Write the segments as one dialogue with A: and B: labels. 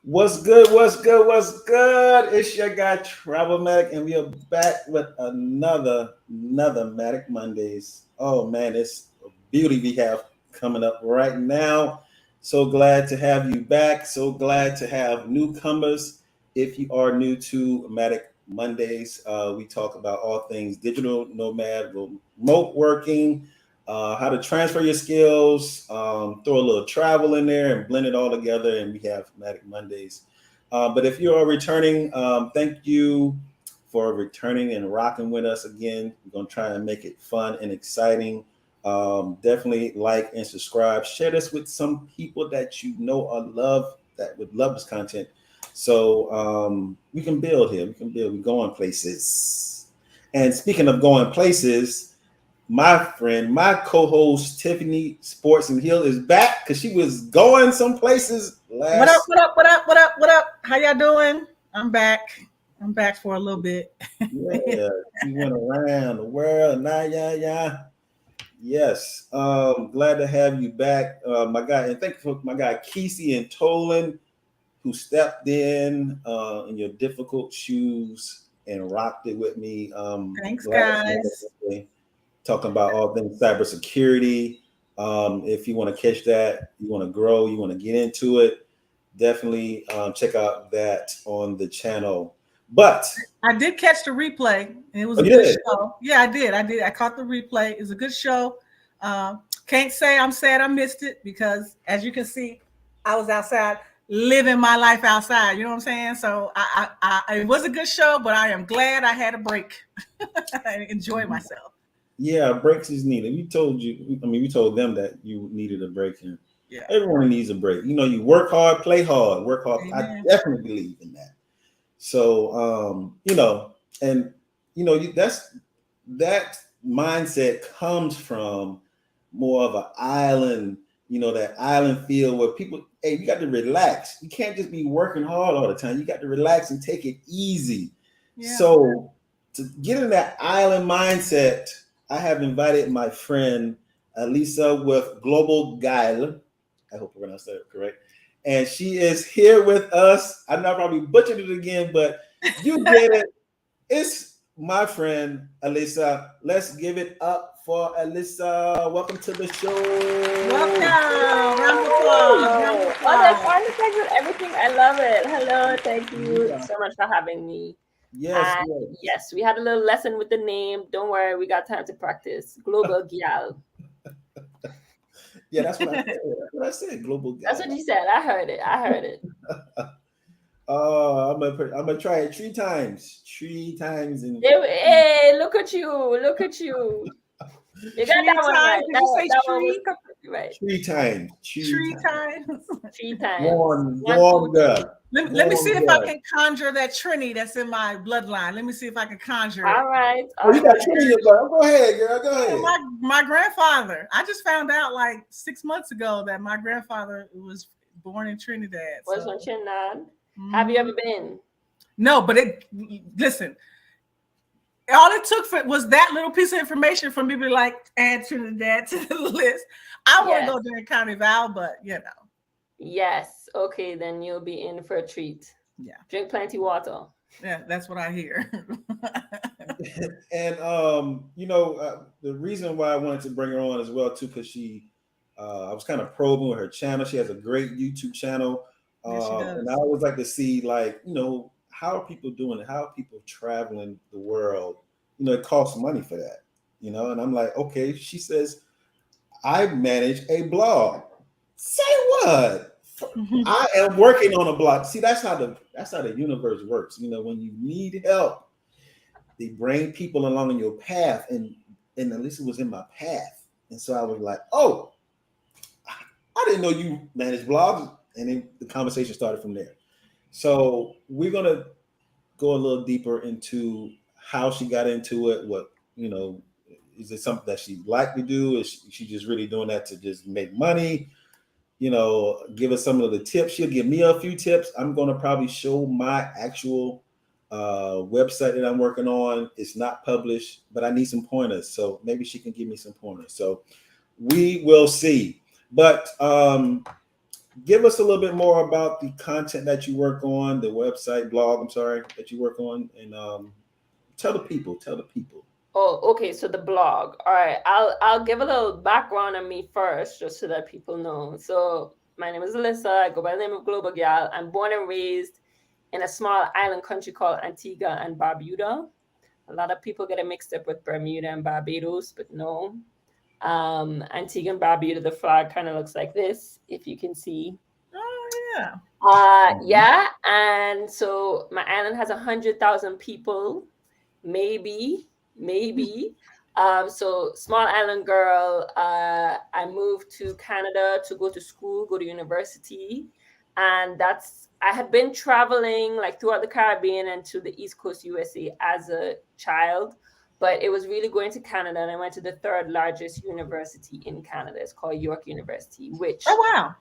A: What's good? What's good? What's good? It's your guy Travel Mac, and we are back with another Matic Mondays. Oh man, it's a beauty we have coming up right now. So glad to have you back. So glad to have newcomers. If you are new to Matic Mondays, we talk about all things digital nomad, remote working, how to transfer your skills, throw a little travel in there and blend it all together. And we have Matic Mondays. But if you are returning, thank you for returning and rocking with us again. We're going to try and make it fun and exciting. Definitely like and subscribe. Share this with some people that you know or love that would love this content. So we can build here. We can build. We're going places. And speaking of going places, my friend, my co-host Tiffany Sports and Hill is back because she was going some places last.
B: What up? What up? What up? What up? What up? How y'all doing? I'm back. I'm back for a little bit.
A: Yeah, she went around the world. Yeah. Yes, glad to have you back, my guy, and thank you for my guy Kesey and Tolan, who stepped in your difficult shoes and rocked it with me.
B: Thanks,
A: Glad to
B: guys.
A: have you talking about all things cybersecurity. If you want to catch that, you want to grow, you want to get into it, definitely check out that on the channel. But
B: I did catch the replay, and it was
A: oh,
B: a
A: you
B: good
A: did?
B: show. Yeah, I did. I caught the replay. It was a good show. Can't say I'm sad I missed it because, as you can see, I was outside living my life outside. You know what I'm saying? So it was a good show, but I am glad I had a break. I enjoyed myself.
A: Yeah, breaks is needed. We told you, I mean, we told them that you needed a break, and
B: Yeah.
A: everyone needs a break. You know, you work hard, play hard, work hard. I
B: Amen.
A: definitely believe in that. So, and that mindset comes from more of an island, that island feel where people, hey, you got to relax. You can't just be working hard all the time. You got to relax and take it easy.
B: Yeah.
A: So, to get in that island mindset, I have invited my friend Alyssa with Global Guile. I hope I pronounced that correct. And she is here with us. I know I probably butchered it again, but you get it. It's my friend Alyssa. Let's give it up for Alyssa. Welcome to the show.
B: Welcome. Round of applause. Round of
C: Oh, that's
B: applause.
C: on the thanks with everything. I love it. Hello, thank you so much for having me.
A: Yes,
C: And
A: yes.
C: yes, we had a little lesson with the name. Don't worry, we got time to practice. Global Gyal.
A: Yeah, that's what I said. That's what I said. Global guy.
C: That's what you said. I heard it. I heard it.
A: I'm gonna try it 3 times. 3 times and
C: Hey, look at you. Look at you. You got
B: Tree
C: that one
B: time.
C: right.
B: Did you say
C: That one was
B: tree?
C: completely right.
A: 3 times.
B: Tree time.
C: 3 times.
A: Warm,
C: One,
A: warm
C: two,
A: girl.
C: three.
B: Let me see if I
A: Girl.
B: can conjure that Trini that's in my bloodline. Let me see if I can conjure it.
C: All right.
A: Oh,
C: All
A: you got
C: right.
A: 20 in your blood. Go ahead, girl. Go
B: Yeah,
A: ahead.
B: my grandfather. I just found out like 6 months ago that my grandfather was born in Trinidad.
C: Was
B: So.
C: on Trinidad. Have you ever been?
B: No, but listen. All it took was that little piece of information for me to like add Trinidad to the list. I want to go during Carnival, but
C: Yes. Okay, then you'll be in for a treat.
B: Yeah.
C: Drink plenty water.
B: Yeah, that's what I hear.
A: And the reason why I wanted to bring her on as well too, because I was kind of probing with her channel. She has a great YouTube channel,
B: Yes, she does.
A: and I always like to see how are people doing it? How are people traveling the world? It costs money for that, And I'm like, okay. She says, I manage a blog. Say what? I am working on a blog. See, that's how the universe works. When you need help, they bring people along in your path, and Alyssa was in my path, and so I was like, oh, I didn't know you manage blogs, and then the conversation started from there. So we're gonna go a little deeper into how she got into it. What is it something that she liked to do? Is she just really doing that to just make money? Give us some of the tips. She'll give me a few tips. I'm going to probably show my actual website that I'm working on. It's not published, but I need some pointers. So maybe she can give me some pointers. So we will see. But give us a little bit more about the content that you work on, the website, blog, I'm sorry, that you work on, and tell the people.
C: Oh, okay. So the blog. All right. I'll give a little background on me first, just so that people know. So my name is Alyssa. I go by the name of Global Gal. I'm born and raised in a small island country called Antigua and Barbuda. A lot of people get it mixed up with Bermuda and Barbados, but no. Antigua and Barbuda, the flag kind of looks like this, if you can see.
B: Oh yeah.
C: Yeah, and so my island has 100,000 people, maybe, maybe. So small island girl. I moved to Canada to go to school, go to university, and I had been traveling like throughout the Caribbean and to the East Coast USA as a child, but it was really going to Canada, and I went to the third largest university in Canada. It's called York University, which
B: Oh wow.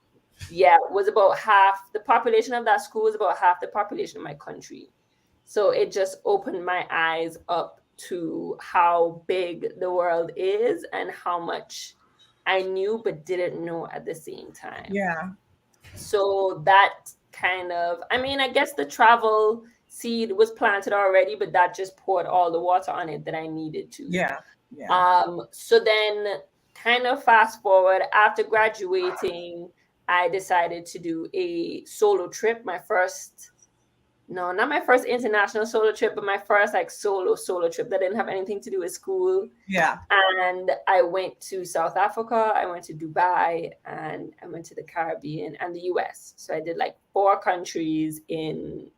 C: yeah, was about half the population of that school was about half the population of my country. So it just opened my eyes up to how big the world is and how much I knew but didn't know at the same time.
B: Yeah.
C: So that kind of, I mean, I guess the travel seed was planted already, but that just poured all the water on it that I needed to.
B: Yeah. Yeah.
C: So then kind of fast forward after graduating, I decided to do a solo trip. My first, no, not my first international solo trip, but my first like solo trip that didn't have anything to do with school.
B: Yeah.
C: And I went to South Africa, I went to Dubai, and I went to the Caribbean and the US. So I did like 4 countries in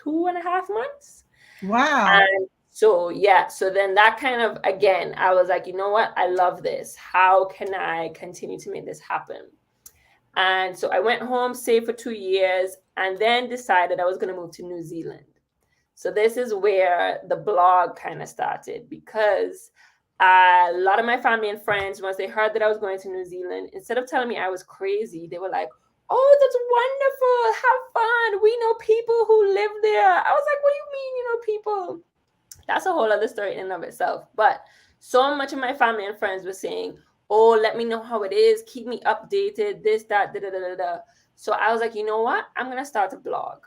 C: 2.5 months.
B: Wow.
C: And so, yeah, so then that kind of, again, I was like, you know what? I love this. How can I continue to make this happen? And so I went home, saved for 2 years, and then decided I was going to move to New Zealand. So this is where the blog kind of started, because a lot of my family and friends, once they heard that I was going to New Zealand, instead of telling me I was crazy, they were like, oh, that's wonderful. Have fun. We know people who live there. I was like, what do you mean, you know people? That's a whole other story in and of itself. But so much of my family and friends were saying, oh, let me know how it is. Keep me updated, this, that, da, da, da, da, da. So I was like, you know what? I'm going to start a blog,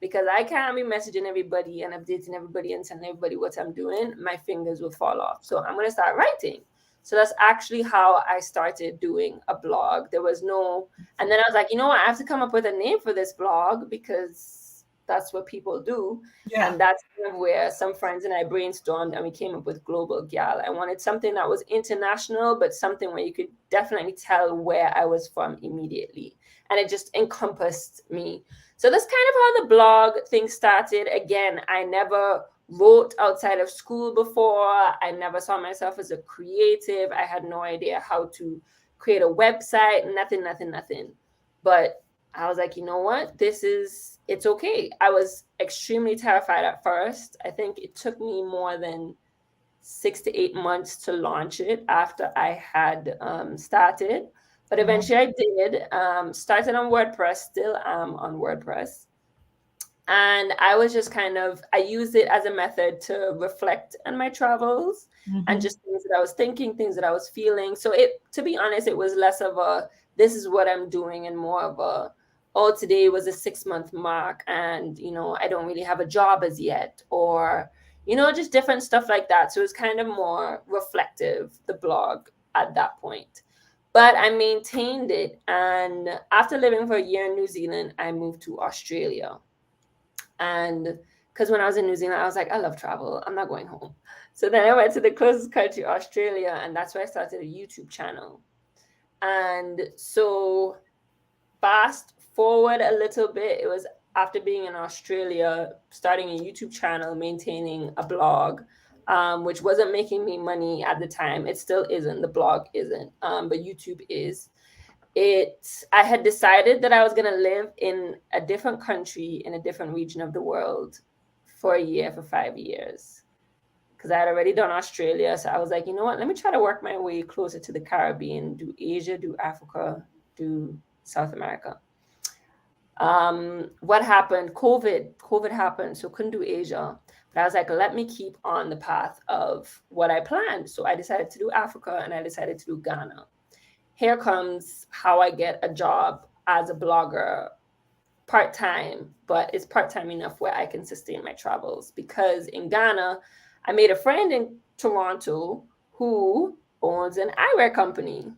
C: because I can't be messaging everybody and updating everybody and telling everybody what I'm doing. My fingers will fall off. So I'm going to start writing. So that's actually how I started doing a blog. There was no, and then I was like, you know what? I have to come up with a name for this blog, because that's what people do.
B: Yeah.
C: And that's kind of where some friends and I brainstormed, and we came up with Global Gal. I wanted something that was international, but something where you could definitely tell where I was from immediately. And it just encompassed me. So that's kind of how the blog thing started. Again, I never wrote outside of school before. I never saw myself as a creative. I had no idea how to create a website, nothing. But I was like, you know what? It's okay. I was extremely terrified at first. I think it took me more than 6 to 8 months to launch it after I had started. But eventually I did. Started on WordPress, still am on WordPress. And I was just I used it as a method to reflect on my travels and just things that I was thinking, things that I was feeling. So to be honest, it was less of a, this is what I'm doing, and more of a, oh, today was a 6-month mark and, I don't really have a job as yet, or, just different stuff like that. So it was kind of more reflective, the blog at that point. But I maintained it. And after living for a year in New Zealand, I moved to Australia. And because when I was in New Zealand, I was like, I love travel. I'm not going home. So then I went to the closest country, Australia, and that's where I started a YouTube channel. And so fast forward a little bit, it was after being in Australia, starting a YouTube channel, maintaining a blog, which wasn't making me money at the time. It still isn't. The blog isn't, but YouTube is. I had decided that I was going to live in a different country, in a different region of the world for a year, for 5 years, because I had already done Australia. So I was like, you know what, let me try to work my way closer to the Caribbean, do Asia, do Africa, do South America. What happened? COVID happened, so couldn't do Asia. But I was like, let me keep on the path of what I planned. So I decided to do Africa, and I decided to do Ghana. Here comes how I get a job as a blogger part-time, but it's part-time enough where I can sustain my travels, because in Ghana, I made a friend in Toronto who owns an eyewear company.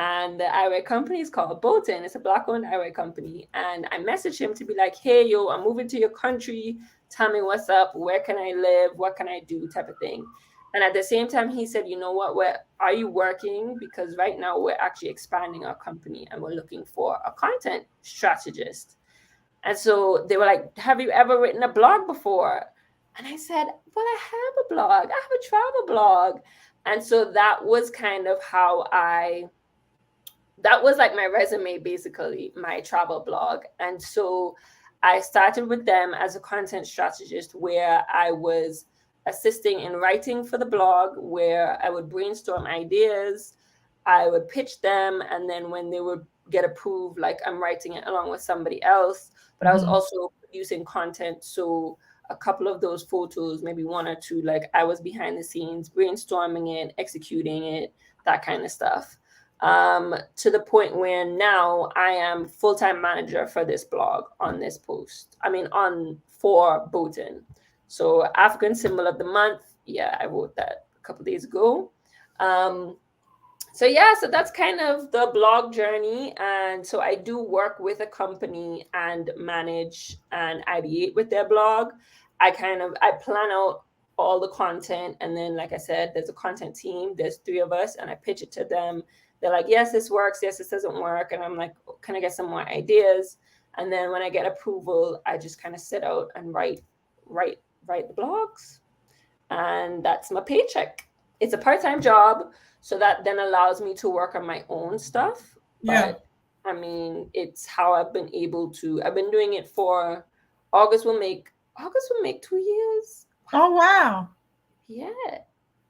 C: And the eyewear company is called Bolton. It's a black-owned eyewear company. And I messaged him to be like, hey, yo, I'm moving to your country. Tell me what's up. Where can I live? What can I do? Type of thing. And at the same time, he said, you know what, where are you working? Because right now we're actually expanding our company and we're looking for a content strategist. And so they were like, have you ever written a blog before? And I said, well, I have a blog. I have a travel blog. And so that was kind of how that was like my resume, basically, my travel blog. And so I started with them as a content strategist, where I was assisting in writing for the blog, where I would brainstorm ideas, I would pitch them, and then when they would get approved, like I'm writing it along with somebody else. But I was also producing content. So a couple of those photos, maybe one or two, like I was behind the scenes brainstorming it, executing it, that kind of stuff. To the point where now I am full-time manager for this blog on this post. I mean, on for Bolton. So African symbol of the month. Yeah, I wrote that a couple days ago. So yeah, so that's kind of the blog journey. And so I do work with a company and manage and ideate with their blog. I plan out all the content. And then, like I said, there's a content team, there's 3 of us, and I pitch it to them. They're like, yes, this works. Yes, this doesn't work. And I'm like, can I get some more ideas? And then when I get approval, I just kind of sit out and write the blogs. And that's my paycheck. It's a part-time job. So that then allows me to work on my own stuff. But I mean, it's how I've been doing it for August will make 2 years.
B: Oh, wow.
C: Yeah.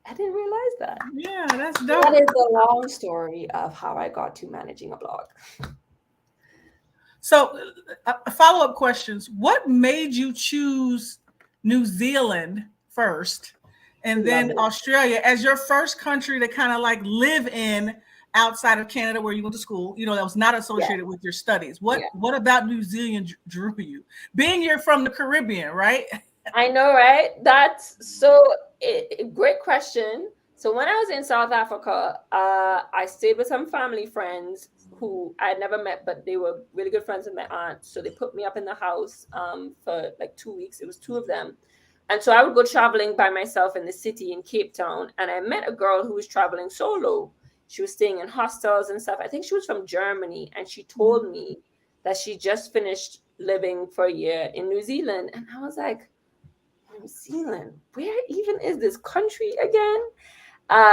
C: I didn't realize that.
B: Yeah, that's dope.
C: That is the long story of how I got to managing a blog.
B: So, follow-up questions. What made you choose New Zealand first and then Australia as your first country to kind of like live in outside of Canada, where you went to school, that was not associated with your studies? What about New Zealand drew you? Being you're from the Caribbean, right?
C: I know, right? That's so great question. So when I was in South Africa, I stayed with some family friends who I had never met, but they were really good friends with my aunt. So they put me up in the house for like 2 weeks. It was 2 of them. And so I would go traveling by myself in the city in Cape Town. And I met a girl who was traveling solo. She was staying in hostels and stuff. I think she was from Germany. And she told me that she just finished living for a year in New Zealand. And I was like, New Zealand, where even is this country again?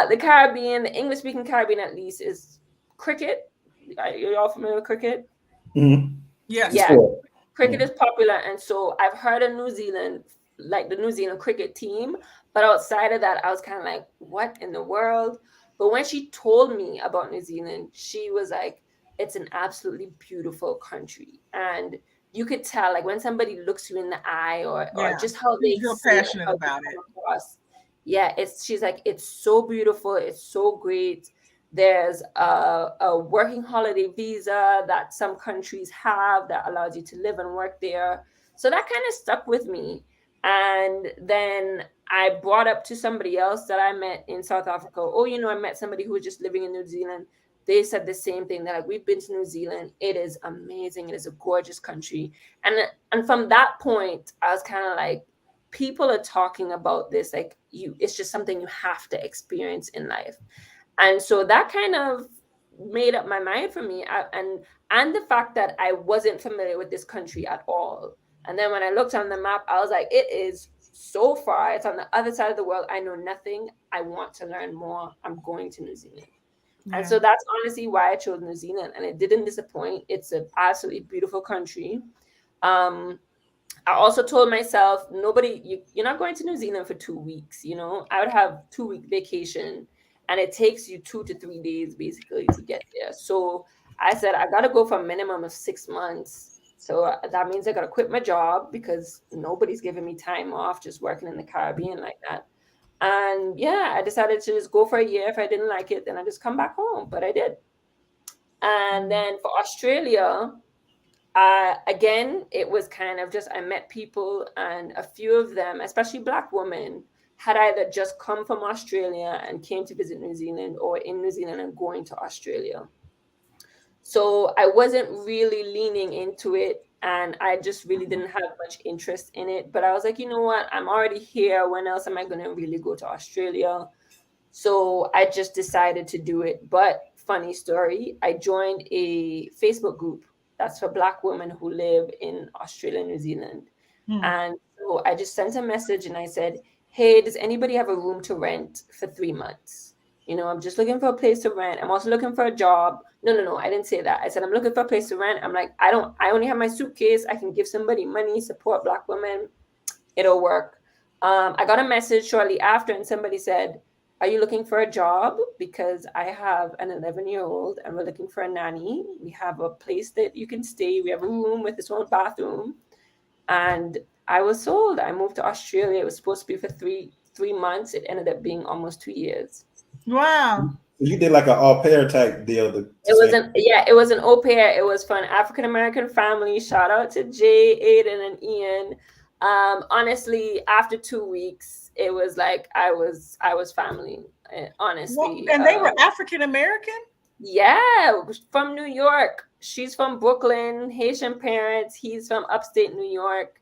C: The Caribbean, the English-speaking Caribbean at least, is cricket. Are you all familiar with cricket?
A: Mm-hmm.
B: Yes.
C: Yeah. Cricket is popular. And so I've heard of New Zealand, like the New Zealand cricket team. But outside of that, I was kind of like, what in the world? But when she told me about New Zealand, she was like, it's an absolutely beautiful country. And you could tell, like, when somebody looks you in the eye or just how they
B: feel passionate about it.
C: Yeah, she's like, it's so beautiful. It's so great. There's a working holiday visa that some countries have that allows you to live and work there. So that kind of stuck with me. And then I brought up to somebody else that I met in South Africa. Oh, I met somebody who was just living in New Zealand. They said the same thing. They're like, we've been to New Zealand. It is amazing. It is a gorgeous country. And from that point, I was kind of like, people are talking about this. Like, it's just something you have to experience in life. And so that kind of made up my mind for me. And the fact that I wasn't familiar with this country at all. And then when I looked on the map, I was like, it is so far. It's on the other side of the world. I know nothing. I want to learn more. I'm going to New Zealand. Yeah. And so that's honestly why I chose New Zealand. And it didn't disappoint. It's an absolutely beautiful country. I also told myself, you're not going to New Zealand for 2 weeks. I would have 2-week vacation. And it takes you 2 to 3 days basically to get there. So I said, I got to go for a minimum of 6 months. So that means I got to quit my job because nobody's giving me time off just working in the Caribbean like that. And yeah, I decided to just go for a year. If I didn't like it, then I just come back home. But I did. And then for Australia, Again, it was kind of just I met people, and a few of them, especially Black women, had either just come from Australia and came to visit New Zealand, or in New Zealand and going to Australia. So I wasn't really leaning into it, and I just really didn't have much interest in it. But I was like, you know what? I'm already here. When else am I going to really go to Australia? So I just decided to do it. But funny story, I joined a Facebook group that's for Black women who live in Australia and New Zealand.
B: Hmm.
C: And so I just sent a message and I said, hey, does anybody have a room to rent for 3 months? You know, I'm just looking for a place to rent. I'm also looking for a job. No, I didn't say that. I said, I'm looking for a place to rent. I'm like, I only have my suitcase. I can give somebody money, support Black women. It'll work. I got a message shortly after, and somebody said, are you looking for a job? Because I have an 11-year-old and we're looking for a nanny. We have a place that you can stay. We have a room with its own bathroom. And I was sold. I moved to Australia. It was supposed to be for three months. It ended up being almost 2 years.
B: Wow.
A: You did like an au pair type deal.
C: It was an au pair. It was for an African American family. Shout out to Jay, Aiden, and Ian. Honestly, after 2 weeks, it was like I was family. Honestly,
B: Well, and they were African American?
C: Yeah, from New York. She's from Brooklyn, Haitian parents. He's from upstate New York.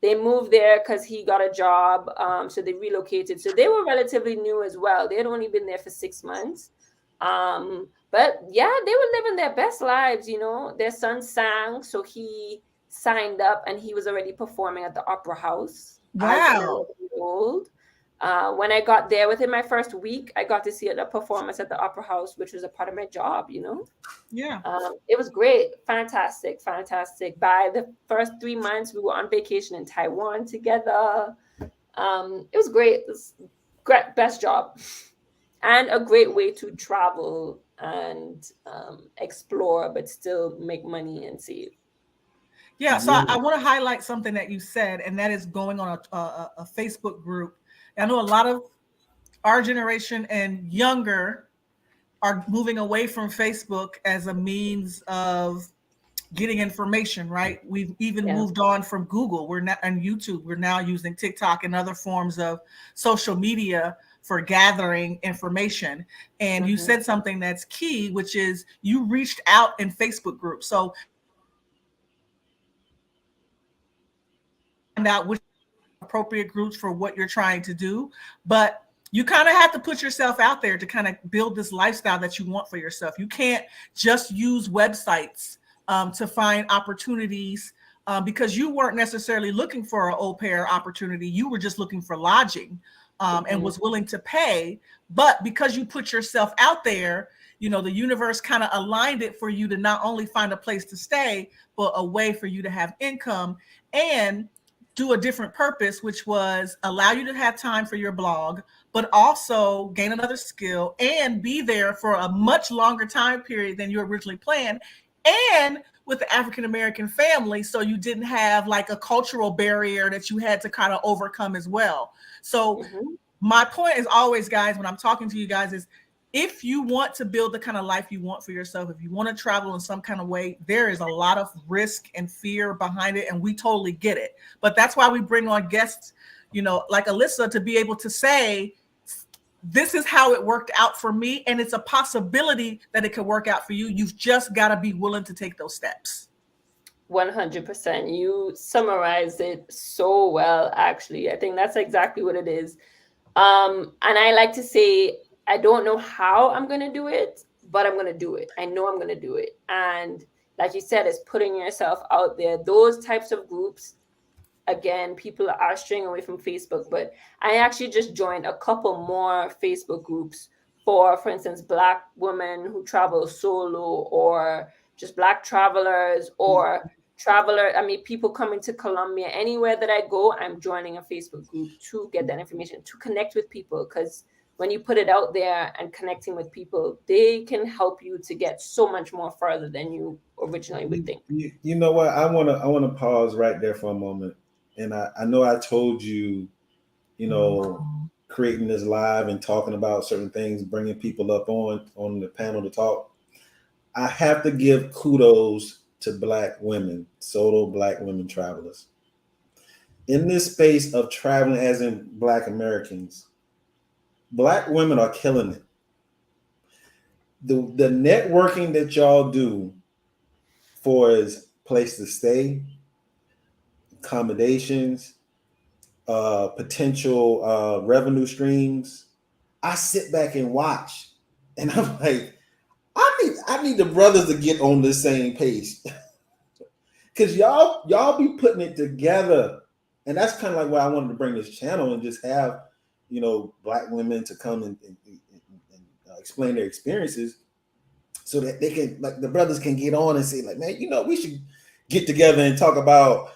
C: They moved there because he got a job. So they relocated. So they were relatively new as well. They had only been there for 6 months. But yeah, they were living their best lives, you know. Their son sang, so he signed up and he was already performing at the Opera House as an
B: Wow.
C: 11-year-old. When I got there within my first week, I got to see a performance at the Opera House, which was a part of my job, you know.
B: Yeah.
C: It was great. Fantastic. By the first 3 months, we were on vacation in Taiwan together. It was great. It was great, best job. And a great way to travel and explore, but still make money and save.
B: Yeah. So I want to highlight something that you said, and that is going on a Facebook group. I know a lot of our generation and younger are moving away from Facebook as a means of getting information, right? We've even moved on from Google. We're not on YouTube. We're now using TikTok and other forms of social media for gathering information. And you said something that's key, which is you reached out in Facebook groups. So find out which appropriate groups for what you're trying to do. But you kind of have to put yourself out there to kind of build this lifestyle that you want for yourself. You can't just use websites to find opportunities because you weren't necessarily looking for an au pair opportunity. You were just looking for lodging and was willing to pay. But because you put yourself out there, you know, the universe kind of aligned it for you to not only find a place to stay, but a way for you to have income and do a different purpose, which was allow you to have time for your blog, but also gain another skill and be there for a much longer time period than you originally planned. And with the African American family, so you didn't have like a cultural barrier that you had to kind of overcome as well. So my point is always, guys, when I'm talking to you guys, is if you want to build the kind of life you want for yourself, if you want to travel in some kind of way, there is a lot of risk and fear behind it, and we totally get it. But that's why we bring on guests, you know, like Alyssa, to be able to say, this is how it worked out for me, and it's a possibility that it could work out for you. You've just got to be willing to take those steps.
C: 100%. You summarized it so well, actually. I think that's exactly what it is. And I like to say, I don't know how I'm going to do it, but I'm going to do it. I know I'm going to do it. And like you said, it's putting yourself out there. Those types of groups, again, people are straying away from Facebook, but I actually just joined a couple more Facebook groups for instance, Black women who travel solo, or just Black travelers, or people coming to Colombia. Anywhere that I go, I'm joining a Facebook group to get that information, to connect with people, because when you put it out there and connecting with people, they can help you to get so much more further than you originally would think.
A: You know what? I wanna pause right there for a moment. And I know I told you, you know, creating this live and talking about certain things, bringing people up on the panel to talk. I have to give kudos to Black women, solo Black women travelers. In this space of traveling as in Black Americans, Black women are killing it. The networking that y'all do for is place to stay, accommodations, potential revenue streams. I sit back and watch, and I'm like, I need the brothers to get on the same page, because y'all be putting it together, and that's kind of like why I wanted to bring this channel and just have Black women to come and explain their experiences, so that they can, like, the brothers can get on and say, like, man, we should get together and talk about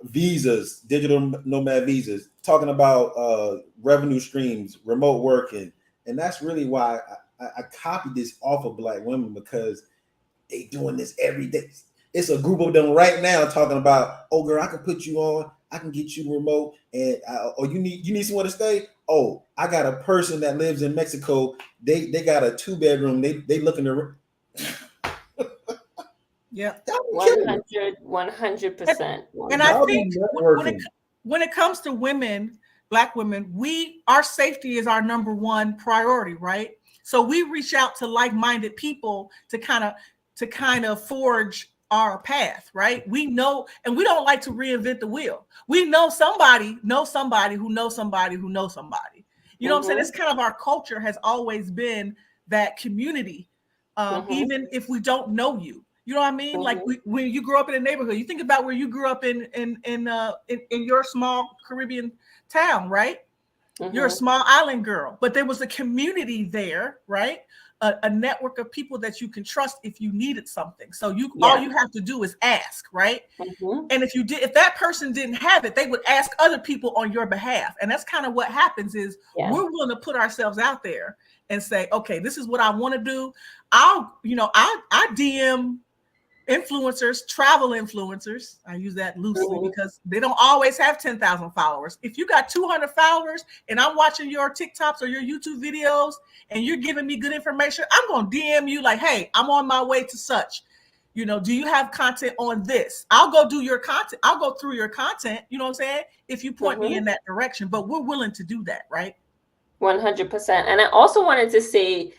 A: visas, digital nomad visas, talking about revenue streams, remote working. And that's really why I copied this off of Black women, because they doing this every day. It's a group of them right now talking about, oh girl, I can put you on, I can get you remote, and or you need somewhere to stay. Oh, I got a person that lives in Mexico. They got a 2-bedroom. They looking to.
B: Yeah,
C: 100%.
B: And I think when it comes to women, Black women, our safety is our number one priority, right? So we reach out to like-minded people to kind of forge our path, right? We know, and we don't like to reinvent the wheel. We know somebody who knows somebody who knows somebody who knows somebody. You know what I'm saying? It's kind of our culture has always been that community, even if we don't know you. You know what I mean? Like when you grow up in a neighborhood, you think about where you grew up in your small Caribbean town, right? You're a small island girl, but there was a community there, right? A network of people that you can trust if you needed something. So all you have to do is ask, right? And if that person didn't have it, they would ask other people on your behalf. And that's kind of what happens is we're willing to put ourselves out there and say, okay, this is what I want to do. I DM influencers, travel influencers. I use that loosely because they don't always have 10,000 followers. If you got 200 followers and I'm watching your TikToks or your YouTube videos and you're giving me good information, I'm going to DM you like, hey, I'm on my way to such. Do you have content on this? I'll go do your content. I'll go through your content. You know what I'm saying? If you point me in that direction, but we're willing to do that, right?
C: 100%. And I also wanted to say,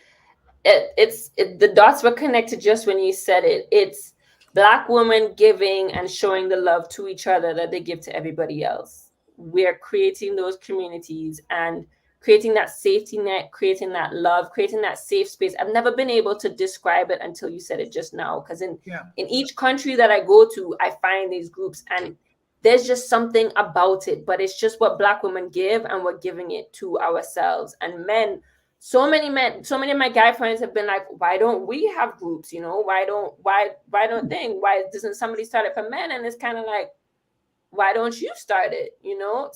C: the dots were connected just when you said it. It's Black women giving and showing the love to each other that they give to everybody else. We're creating those communities and creating that safety net, creating that love, creating that safe space. I've never been able to describe it until you said it just now, because in each country that I go to, I find these groups and there's just something about it, but it's just what Black women give, and we're giving it to ourselves. And men, so many of my guy friends have been like, why don't we have groups? Why doesn't somebody start it for men? And it's kind of like, why don't you start it? A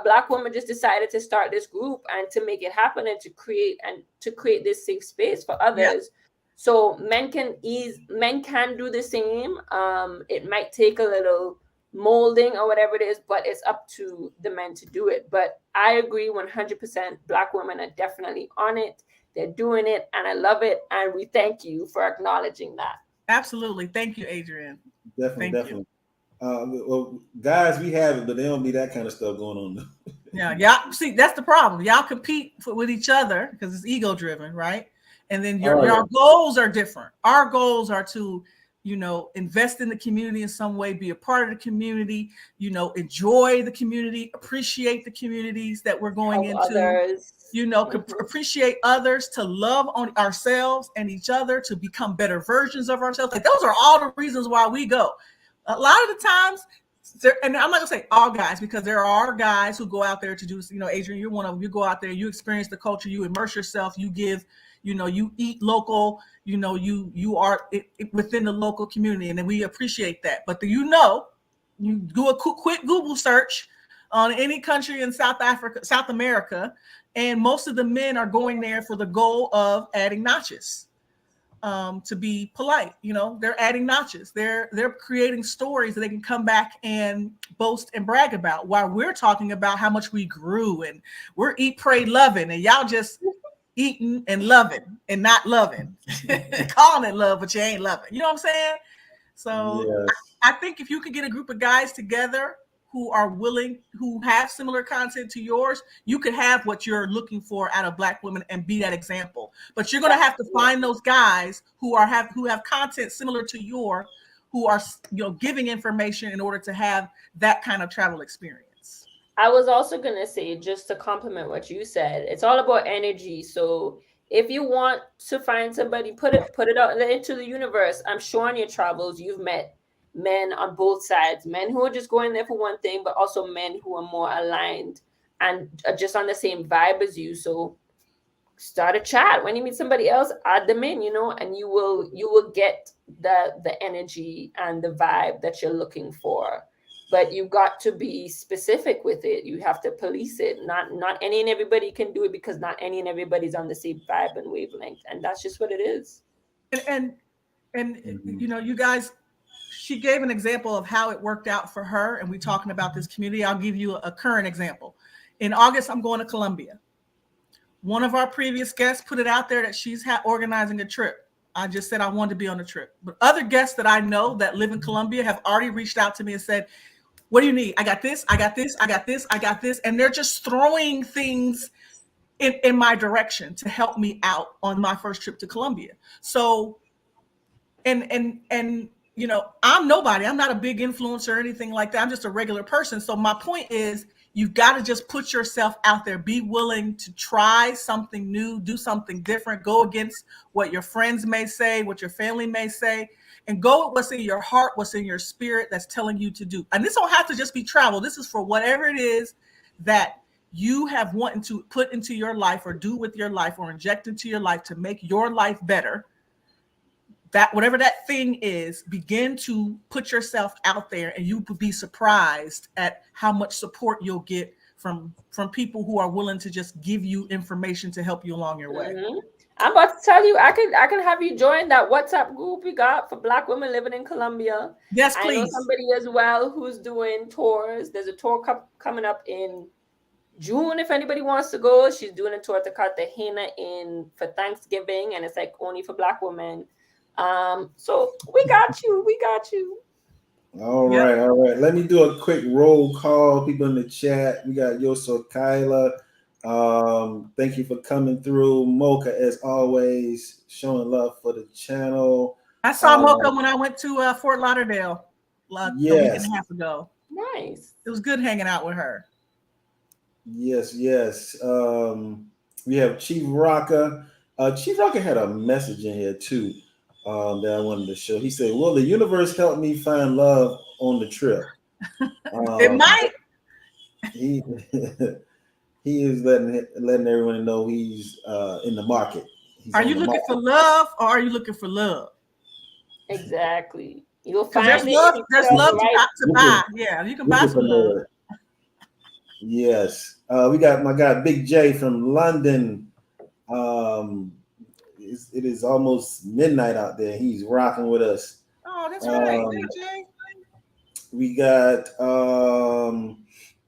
C: Black woman just decided to start this group and to make it happen and to create this safe space for others. So men can do the same. It might take a little molding or whatever it is, but it's up to the men to do it. But I agree 100%. Black women are definitely on it. They're doing it, and I love it. And we thank you for acknowledging that.
B: Absolutely. Thank you, Adrian.
A: Definitely. Well, guys, we have it, but there don't be that kind of stuff going on.
B: Y'all see, that's the problem. Y'all compete with each other because it's ego driven, right? And then your goals are different. Our goals are to invest in the community in some way, be a part of the community, enjoy the community, appreciate the communities that we're going into, others. Appreciate others, to love on ourselves and each other, to become better versions of ourselves. Like, those are all the reasons why we go. A lot of the times, and I'm not gonna say all guys, because there are guys who go out there to do, Adrian, you're one of them. You go out there, you experience the culture, you immerse yourself, you give, you eat local, you are within the local community, and then we appreciate that. But you do a quick Google search on any country in South America, and most of the men are going there for the goal of adding notches. To be polite, they're adding notches. They're creating stories that they can come back and boast and brag about, while we're talking about how much we grew and we're eat, pray, loving, and y'all just eating and loving and not loving, calling it love, but you ain't loving. You know what I'm saying? So
A: Yes.
B: I think if you could get a group of guys together who are willing, who have similar content to yours, you could have what you're looking for out of Black women and be that example. But you're going to have to find those guys who have content similar to your, who are, you know, giving information in order to have that kind of travel experience.
C: I was also gonna say, just to complement what you said, it's all about energy. So if you want to find somebody, put it out into the universe. I'm sure on your travels you've met men on both sides, men who are just going there for one thing, but also men who are more aligned and are just on the same vibe as you. So start a chat. When you meet somebody else, add them in, and you will get the energy and the vibe that you're looking for. But you've got to be specific with it. You have to police it. Not any and everybody can do it, because not any and everybody's on the same vibe and wavelength, and that's just what it is.
B: And you know, you guys, she gave an example of how it worked out for her, and we talking about this community. I'll give you a current example. In August, I'm going to Colombia. One of our previous guests put it out there that she's organizing a trip. I just said I wanted to be on the trip. But other guests that I know that live in Colombia have already reached out to me and said, what do you need? I got this, I got this, I got this, I got this. And they're just throwing things in my direction to help me out on my first trip to Colombia. So, and you know, I'm nobody. I'm not a big influencer or anything like that. I'm just a regular person. So my point is, you've got to just put yourself out there. Be willing to try something new, do something different, go against what your friends may say, what your family may say, and go with what's in your heart, what's in your spirit that's telling you to do. And this don't have to just be travel. This is for whatever it is that you have wanted to put into your life or do with your life or inject into your life to make your life better. That whatever that thing is, begin to put yourself out there, and you would be surprised at how much support you'll get from people who are willing to just give you information to help you along your way.
C: Mm-hmm. I'm about to tell you, I can have you join that WhatsApp group we got for Black women living in Colombia.
B: Yes,
C: I know
B: please.
C: somebody as well who's doing tours. There's a tour coming up in June. If anybody wants to go, she's doing a tour to Cartagena for Thanksgiving, and it's like only for Black women. So we got you.
A: All right, all right. Let me do a quick roll call. People in the chat. We got Yoso Kyla. Thank you for coming through. Mocha, as always, showing love for the channel.
B: I saw Mocha when I went to Fort Lauderdale a week and a half ago.
C: Nice.
B: It was good hanging out with her.
A: Yes. We have Chief Rocka. Chief Rocka had a message in here too. That I wanted to show. He said, "Will the universe help me find love on the trip?"
B: It might.
A: He he is letting everyone know he's in the market.
B: Are you looking for love, or are you looking for love?
C: Exactly. You'll find
B: there's love to buy. Yeah, you can buy some love.
A: Yes. We got my guy Big J from London. It is almost midnight out there. He's rocking with us.
B: Oh, that's right. Big J.
A: We got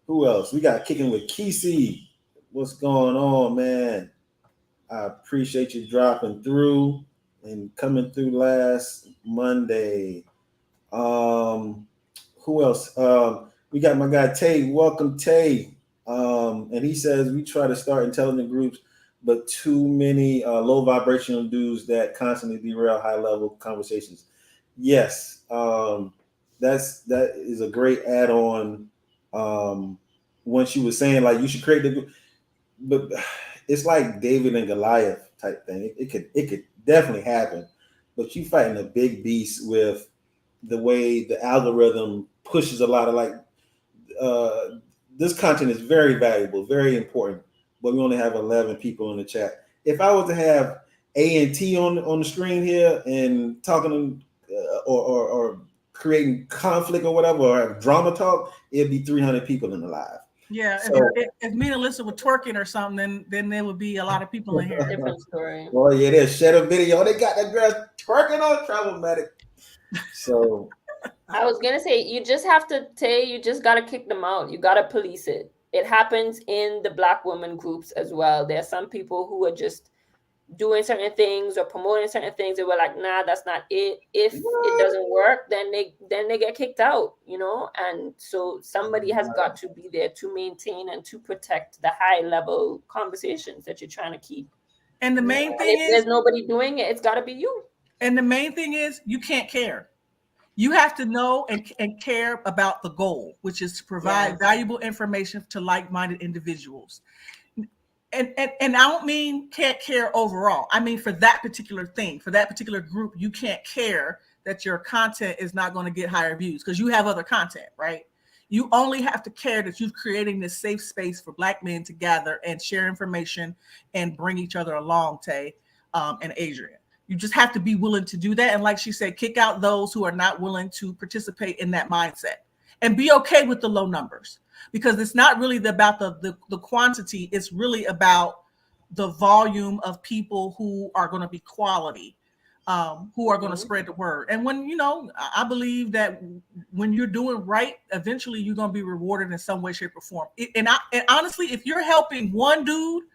A: who else? We got Kicking with Kesey. What's going on, man? I appreciate you dropping through and coming through last Monday. Who else? We got my guy Tay. Welcome, Tay. And he says we try to start intelligent groups, but too many low vibrational dudes that constantly derail high level conversations. Yes, that is a great add on. When she was saying like you should create the group, but it's like David and Goliath type thing. It could definitely happen, but you fighting a big beast with the way the algorithm pushes a lot of this content is very valuable, very important, but we only have 11 people in the chat. If I was to have A and T on the screen here and talking or creating conflict or whatever, or have drama talk, it'd be 300 people in the live.
B: Yeah, so, if me and Alyssa were twerking or something, then there would be a lot of people in here.
C: Different story.
A: Oh yeah, they shared a video. They got that girl twerking on Travelmatic. So
C: I was gonna say you just gotta kick them out. You gotta police it. It happens in the Black women groups as well. There are some people who are just doing certain things or promoting certain things, they were like, nah, that's not it. If it
A: What?
C: doesn't work, then they get kicked out, and so somebody has got to be there to maintain and to protect the high level conversations that you're trying to keep.
B: And the
C: And
B: main thing
C: if there's
B: is,
C: nobody doing it, it's got to be you.
B: you can't care. You have to know and care about the goal, which is to
C: Yeah.
B: provide valuable information to like-minded individuals. And I don't mean can't care overall. I mean for that particular thing, for that particular group, you can't care that your content is not going to get higher views because you have other content, right? You only have to care that you're creating this safe space for Black men to gather and share information and bring each other along, Tay, and Adrian. You just have to be willing to do that. And like she said, kick out those who are not willing to participate in that mindset and be okay with the low numbers, because it's not really about the quantity. It's really about the volume of people who are going to be quality, who are going to
C: Mhm.
B: spread the word. And when, I believe that when you're doing right, eventually you're going to be rewarded in some way, shape, or form. And honestly, if you're helping one dude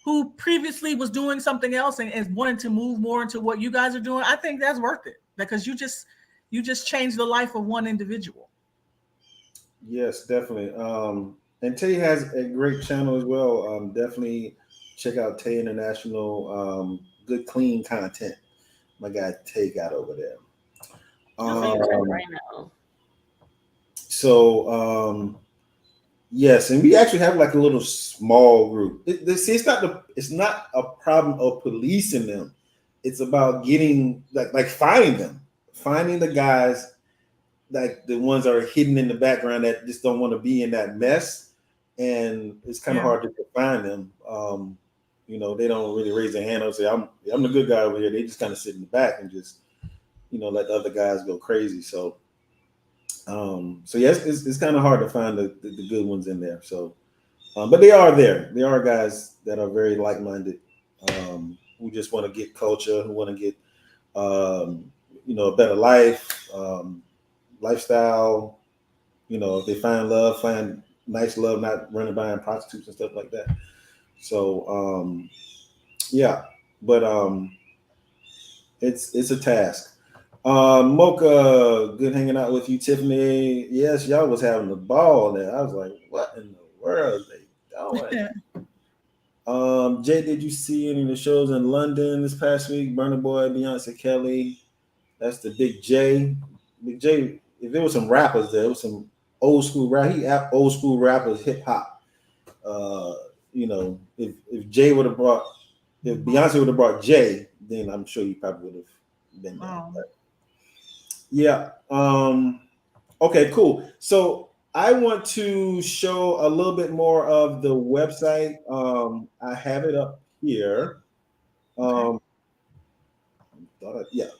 B: who previously was doing something else and wanting to move more into what you guys are doing, I think that's worth it, because you just changed the life of one individual.
A: Yes, definitely. And Tay has a great channel as well. Definitely check out Tay International. Good, clean content. My guy Tay got over there.
C: I'm gonna check
A: Um,
C: right now.
A: so yes, and we actually have like a little small group. See, it's not a problem of policing them. It's about getting like finding them, finding the guys, like the ones that are hidden in the background that just don't want to be in that mess, and it's kind of
B: Yeah.
A: hard to find them. They don't really raise their hand and say, I'm the good guy over here." They just kind of sit in the back and just let the other guys go crazy. So yes, it's kind of hard to find the good ones in there. So, but they are there. There are guys that are very like minded, who just want to get culture, who want to get um, a better life, lifestyle. If they find love, find nice love, not running by prostitutes and stuff like that. So yeah, but it's a task. Mocha, good hanging out with you. Tiffany, yes, y'all was having a ball there. I was like, what in the world are they doing? Jay, did you see any of the shows in London this past week? Burna Boy, Beyonce, Kelly. That's the Big J. Big J. If there was some rappers there, it was some old school rap. Old school rappers, hip hop. If Jay would have brought, if Beyonce would have brought Jay, then I'm sure he probably would have been there.
B: Um,
A: But yeah. Okay. Cool. So I want to show a little bit more of the website. I have it up here.
B: okay.
A: Um, yeah.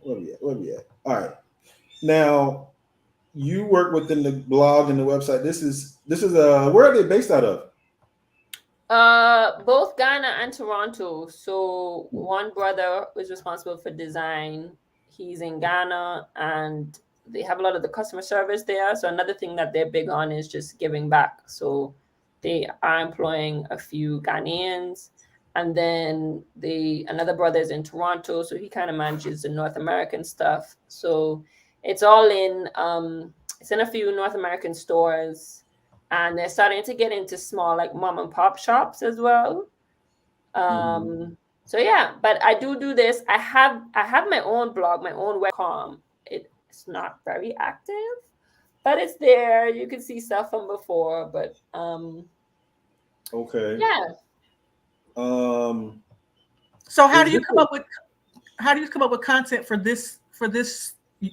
A: Where we at? All right. Now you work within the blog and the website. This is where are they based out of?
C: Both Ghana and Toronto. So one brother is responsible for design. He's in Ghana, and they have a lot of the customer service there. So another thing that they're big on is just giving back. So they are employing a few Ghanaians, and then another brother is in Toronto, so he kind of manages the North American stuff. So it's all it's in a few North American stores, and they're starting to get into small like mom and pop shops as well.
A: Mhm.
C: So yeah, but I do this. I have my own blog, my own webcom. It's not very active, but it's there. You can see stuff from before, but
A: Okay.
C: yeah.
A: Um,
B: So how
A: is
B: do you
A: this
B: come up with content for this?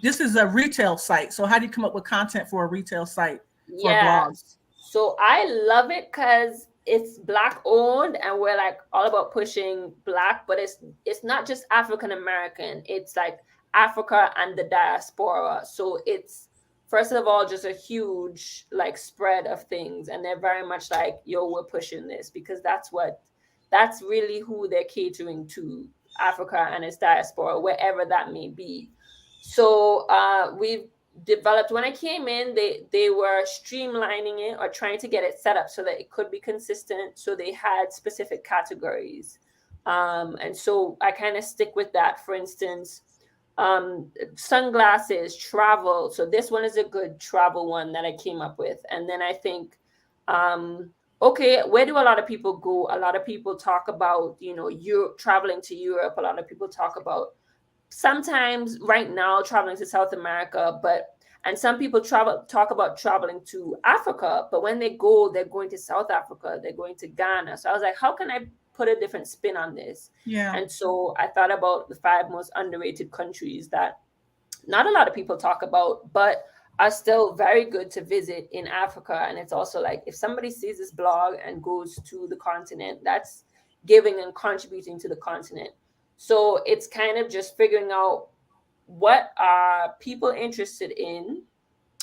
B: This is a retail site. So how do you come up with content for a retail site, for a
C: Yeah.
B: blog?
C: So I love it because it's Black owned, and we're like all about pushing Black, but it's not just African American. It's like Africa and the diaspora. So it's first of all just a huge like spread of things, and they're very much like, yo, we're pushing this because that's really who they're catering to, Africa and its diaspora, wherever that may be. So we've developed, when I came in, they were streamlining it or trying to get it set up so that it could be consistent. So they had specific categories. And so I kind of stick with that. For instance, sunglasses, travel. So this one is a good travel one that I came up with. And then I think, okay, where do a lot of people go? A lot of people talk about, Europe, traveling to Europe. A lot of people talk about sometimes right now traveling to South America, and some people talk about traveling to Africa, but when they go, they're going to South Africa, they're going to Ghana. So I was like, how can I put a different spin on this?
B: Yeah.
C: And so I thought about the 5 most underrated countries that not a lot of people talk about, but are still very good to visit in Africa. And it's also like, if somebody sees this blog and goes to the continent, that's giving and contributing to the continent. So it's kind of just figuring out what are people interested in.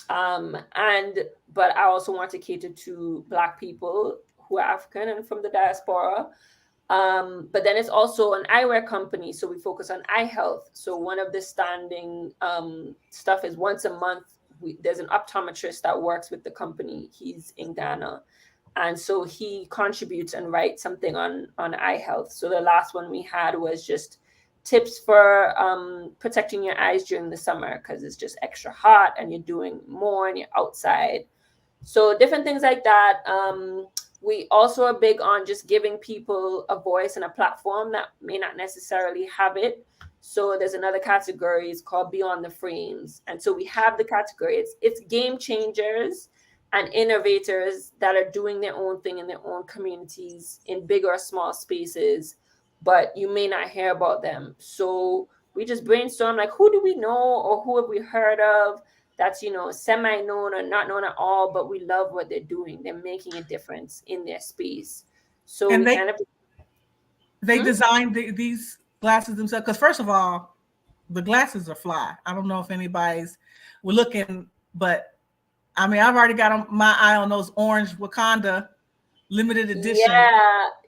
C: But I also want to cater to Black people who are African and from the diaspora. But then it's also an eyewear company, so we focus on eye health. So one of the standing stuff is once a month, there's an optometrist that works with the company. He's in Ghana. And so he contributes and writes something on eye health. So the last one we had was just tips for protecting your eyes during the summer, because it's just extra hot and you're doing more and you're outside. So different things like that. We also are big on just giving people a voice and a platform that may not necessarily have it. So there's another category, it's called Beyond the Frames. And so we have the category, it's game changers and innovators that are doing their own thing in their own communities in big or small spaces, but you may not hear about them. So we just brainstorm, like, who do we know or who have we heard of that's, semi-known or not known at all, but we love what they're doing. They're making a difference in their space. So
B: and
C: we
B: they designed these glasses themselves. Because first of all, the glasses are fly. I don't know if anybody's we're looking, but I mean, I've already got my eye on those orange Wakanda limited edition.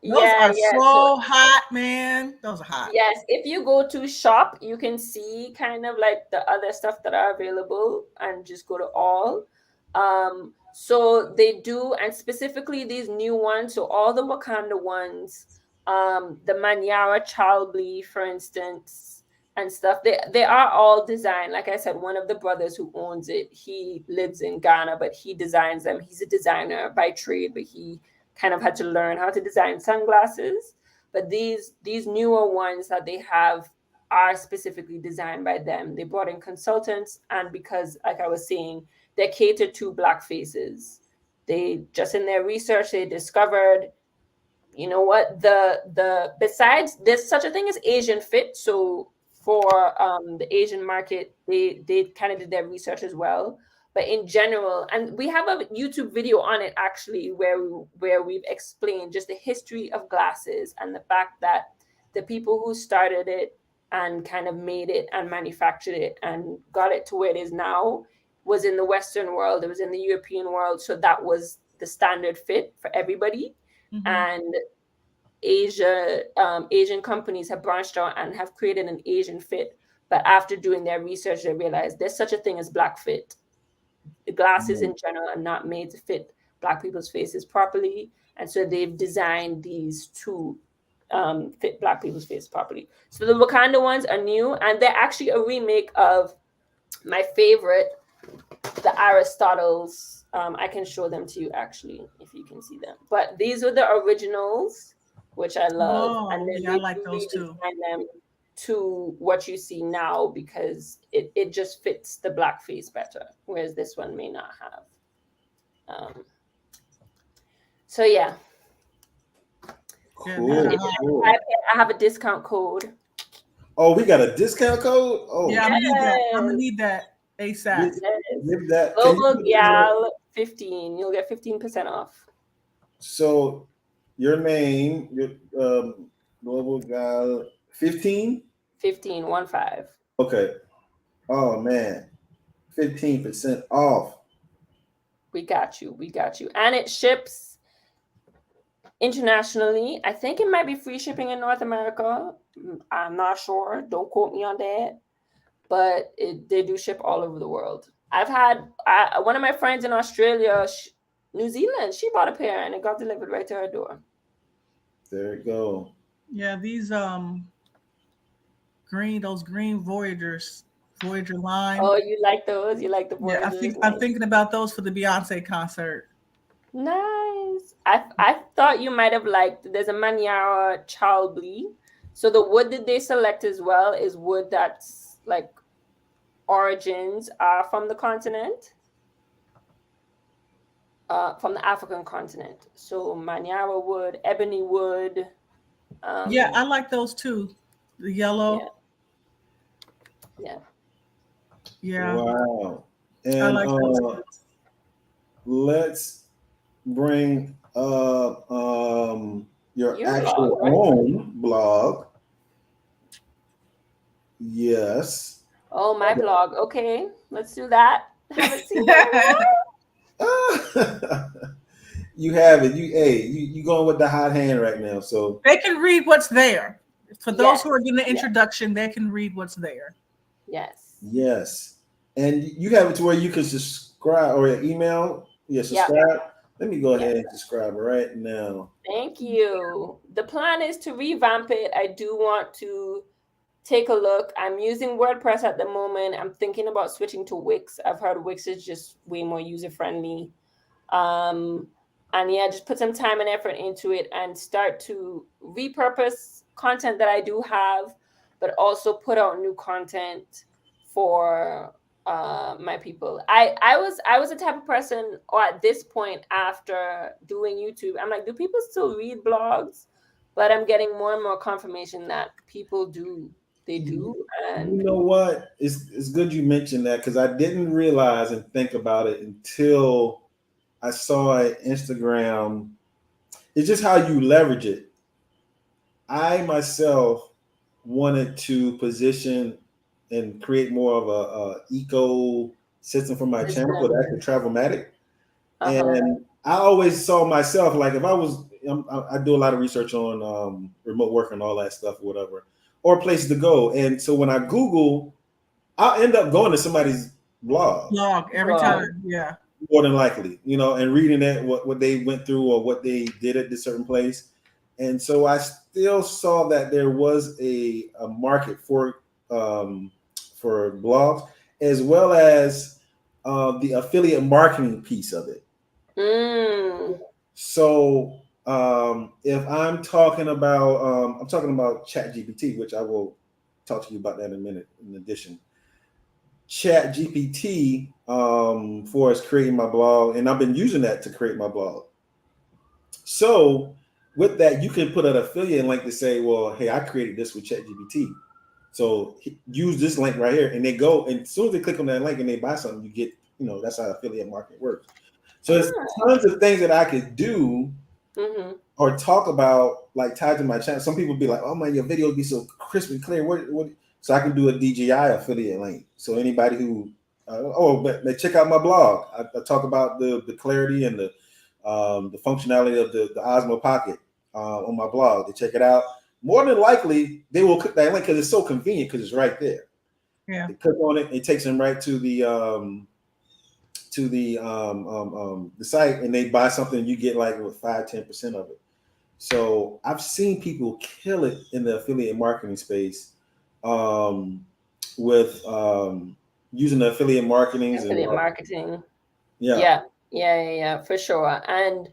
B: Those are so hot, man. Those are hot.
C: Yes, if you go to shop, you can see kind of like the other stuff that are available, and just go to all. So they do, and specifically these new ones, so all the Wakanda ones, the Manyara Chalbli, for instance, and stuff, they are all designed. Like I said, one of the brothers who owns it, he lives in Ghana, but he designs them. He's a designer by trade, but he kind of had to learn how to design sunglasses. But these newer ones that they have are specifically designed by them. They brought in consultants, and because, like I was saying, they're catered to Black faces. They just, in their research, they discovered, you know what, besides, there's such a thing as Asian fit. So for the Asian market, they kind of did their research as well. But in general, and we have a YouTube video on it actually, where we've explained just the history of glasses and the fact that the people who started it and kind of made it and manufactured it and got it to where it is now was in the Western world. It was in the European world. So that was the standard fit for everybody. Mm-hmm. And Asian companies have branched out and have created an Asian fit. But after doing their research, they realized there's such a thing as Black fit. The glasses in general are not made to fit Black people's faces properly. And so they've designed these to fit Black people's faces properly. So the Wakanda ones are new, and they're actually a remake of my favorite, the Aristotle's. I can show them to you actually, if you can see them. But these are the originals, which I love.
B: Oh, and then I like those too.
C: Them to what you see now, because it just fits the Black face better, whereas this one may not have. So yeah.
A: Cool.
C: I have a discount code.
A: Oh, we got a discount code? Oh
B: yeah, I'm gonna need that ASAP.
A: Give that
C: Global Gal 15. You'll get 15% off.
A: So your name, your Global Gal 15?
C: 15.
A: Okay. Oh man. 15% off.
C: We got you. And it ships internationally. I think it might be free shipping in North America. I'm not sure. Don't quote me on that. But they do ship all over the world. I've had one of my friends in Australia, New Zealand, she bought a pair and it got delivered right to her door.
A: There you go.
B: Yeah, these those green Voyagers, Voyager line.
C: Oh, you like those? You like the
B: Yeah,
C: Voyagers?
B: I'm
C: Nice.
B: thinking about those for the Beyonce concert.
C: Nice. I thought you might have liked, there's a Maniara Chalbli. So the wood that they select as well is wood that's like origins are from the continent, from the African continent. So Maniara wood, ebony wood.
B: Yeah,
C: Um,
B: I like those too. The
C: yeah,
B: yellow.
C: yeah.
B: Yeah,
A: Wow.
B: I
A: And
B: like those too.
A: let's bring up your
C: Your blog,
A: actual
C: right?
A: own blog. Yes.
C: Oh, my blog. Okay, let's do that. Haven't seen that in a while.
A: You have it. You going with the hot hand right now. So
B: They can read what's there. For those
C: Yes,
B: who are getting the
C: yes,
B: introduction, they can read what's there.
C: yes.
A: yes. And you have it to where you can subscribe or your email. Yeah,
C: Yep,
A: subscribe. Let me go
C: yep.
A: ahead and subscribe right now.
C: Thank you. The plan is to revamp it. I do want to take a look. I'm using WordPress at the moment. I'm thinking about switching to Wix. I've heard Wix is just way more user friendly. Um, and yeah, just put some time and effort into it and start to repurpose content that I do have, but also put out new content for my people. I was the type of person, or at this point after doing YouTube, I'm like, do people still read blogs? But I'm getting more and more confirmation that people do. They
A: You,
C: do,
A: you
C: and
A: know what? It's good you mentioned that because I didn't realize and think about it until I saw it Instagram. It's just how you leverage it. I myself wanted to position and create more of a eco system for my channel with
C: system.
A: actual Travelmatic.
C: Uh-huh.
A: And I always saw myself like if I was, I do a lot of research on remote work and all that stuff, or whatever, or places to go. And so when I Google, I'll end up going to somebody's blog
B: Blog every
C: Blog.
B: time. Yeah.
A: more than likely, and reading that what they went through or what they did at this certain place. And so I still saw that there was a market for blogs as well as the affiliate marketing piece of it.
C: Mm.
A: So if I'm talking about Chat GPT, which I will talk to you about that in a minute. In addition, Chat GPT for us creating my blog, and I've been using that to create my blog. So with that, you can put an affiliate link to say, well, hey, I created this with Chat GPT. So use this link right here, and they go, and as soon as they click on that link and they buy something, you get, that's how affiliate marketing works. So there's
C: Ah.
A: tons of things that I could do
C: Mm-hmm.
A: or talk about, like tied to my channel. Some people be like, "Oh man, your videos be so crisp and clear." What? So I can do a DJI affiliate link. So anybody who, but check out my blog. I talk about the clarity and the functionality of the Osmo Pocket on my blog. They check it out. More than likely, they will click that link because it's so convenient because it's right there.
B: Yeah.
A: They click on it, it takes them right to the site, and they buy something. You get like with 5-10% of it. So I've seen people kill it in the affiliate marketing space with using the affiliate marketings and
C: Affiliate marketing.
A: yeah.
C: Yeah, for sure. And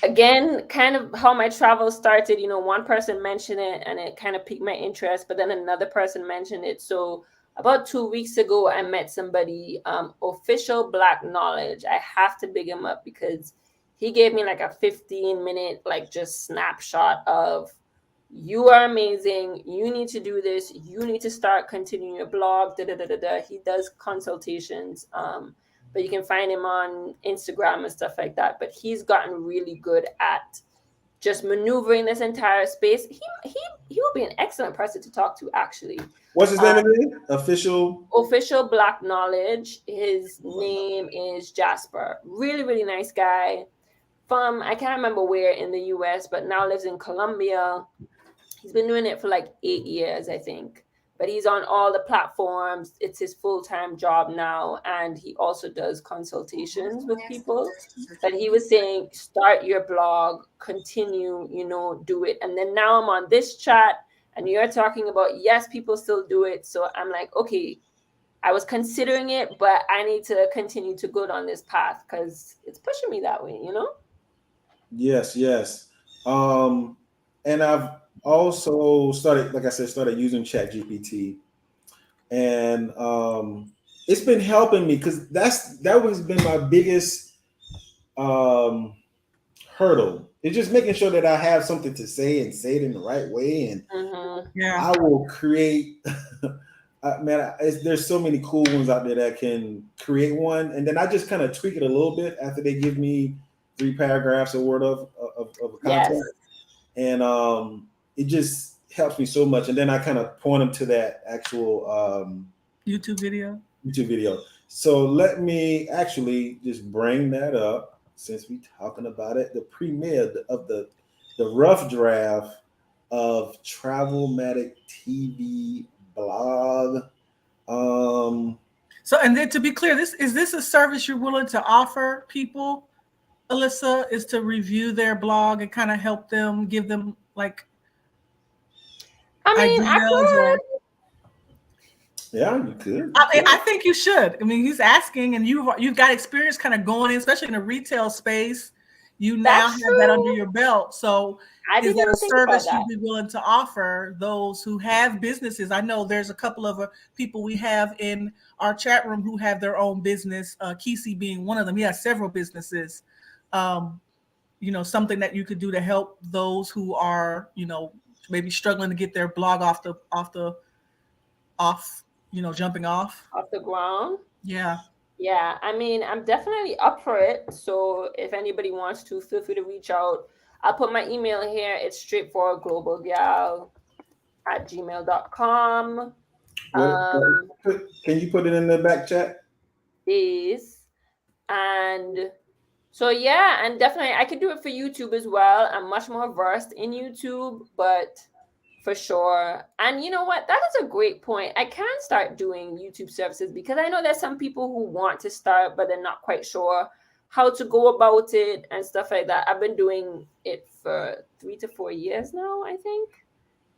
C: again, kind of how my travel started, one person mentioned it and it kind of piqued my interest, but then another person mentioned it. So about 2 weeks ago, I met somebody, Official Black Knowledge. I have to big him up because he gave me like a 15-minute, like just snapshot of, you are amazing. You need to do this. You need to start continuing your blog. Da, da, da, da, da. He does consultations. But you can find him on Instagram and stuff like that. But he's gotten really good at just maneuvering this entire space. He will be an excellent person to talk to, actually.
A: What's his name again?
C: Official Black Knowledge. His name is Jasper. Really, really nice guy. From, I can't remember where in the US, but now lives in Colombia. He's been doing it for like 8 years, I think. but he's on all the platforms. It's his full-time job now, and he also does consultations with people. But he was saying, start your blog, continue, do it. And then now I'm on this chat, and you're talking about, yes, people still do it. So I'm like, okay, I was considering it, but I need to continue to go down this path because it's pushing me that way,
A: Yes, yes. And I've also started, like I said, started using Chat GPT, and it's been helping me because that has been my biggest um, hurdle. It's just making sure that I have something to say and say it in the right way, and
B: Yeah.
A: I will create. Man, there's so many cool ones out there that can create one, and then I just kind of tweak it a little bit after they give me 3 paragraphs or word of content, and it just helps me so much. And then I kind of point them to that actual
B: YouTube video.
A: So let me actually just bring that up since we're talking about it. The premiere of the rough draft of Travelmatic TV blog.
B: So, and then to be clear, is this a service you're willing to offer people, Alyssa? Is to review their blog and kind of help them, give them like ideas or.
A: Yeah, you could.
B: I think you should. I mean, he's asking, and you've got experience kind of going in, especially in the retail space. You now have that under your belt. So is that a service you'd be willing to offer those who have businesses? I know there's a couple of people we have in our chat room who have their own business, Kesey being one of them. He has several businesses. Something that you could do to help those who are, maybe struggling to get their blog off, jumping off
C: the ground.
B: Yeah.
C: I mean, I'm definitely up for it. So if anybody wants to, feel free to reach out. I'll put my email here. It's straightforwardglobalgal@gmail.com.
A: Can you put it in the back chat?
C: Please. And so, yeah, and definitely I could do it for YouTube as well. I'm much more versed in YouTube, but for sure. And you know what? That is a great point. I can start doing YouTube services because I know there's some people who want to start, but they're not quite sure how to go about it and stuff like that. I've been doing it for 3 to 4 years now, I think,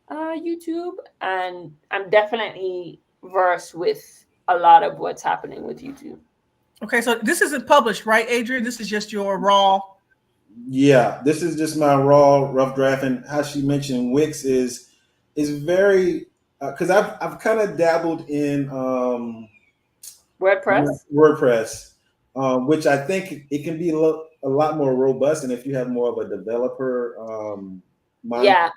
C: YouTube. And I'm definitely versed with a lot of what's happening with YouTube.
B: Okay, so this isn't published, right, Adrian? This is just your raw.
A: Yeah, this is just my raw rough draft. And how she mentioned Wix is very because I've kind of dabbled in
C: WordPress,
A: which I think it can be a lot more robust. And if you have more of a developer mind,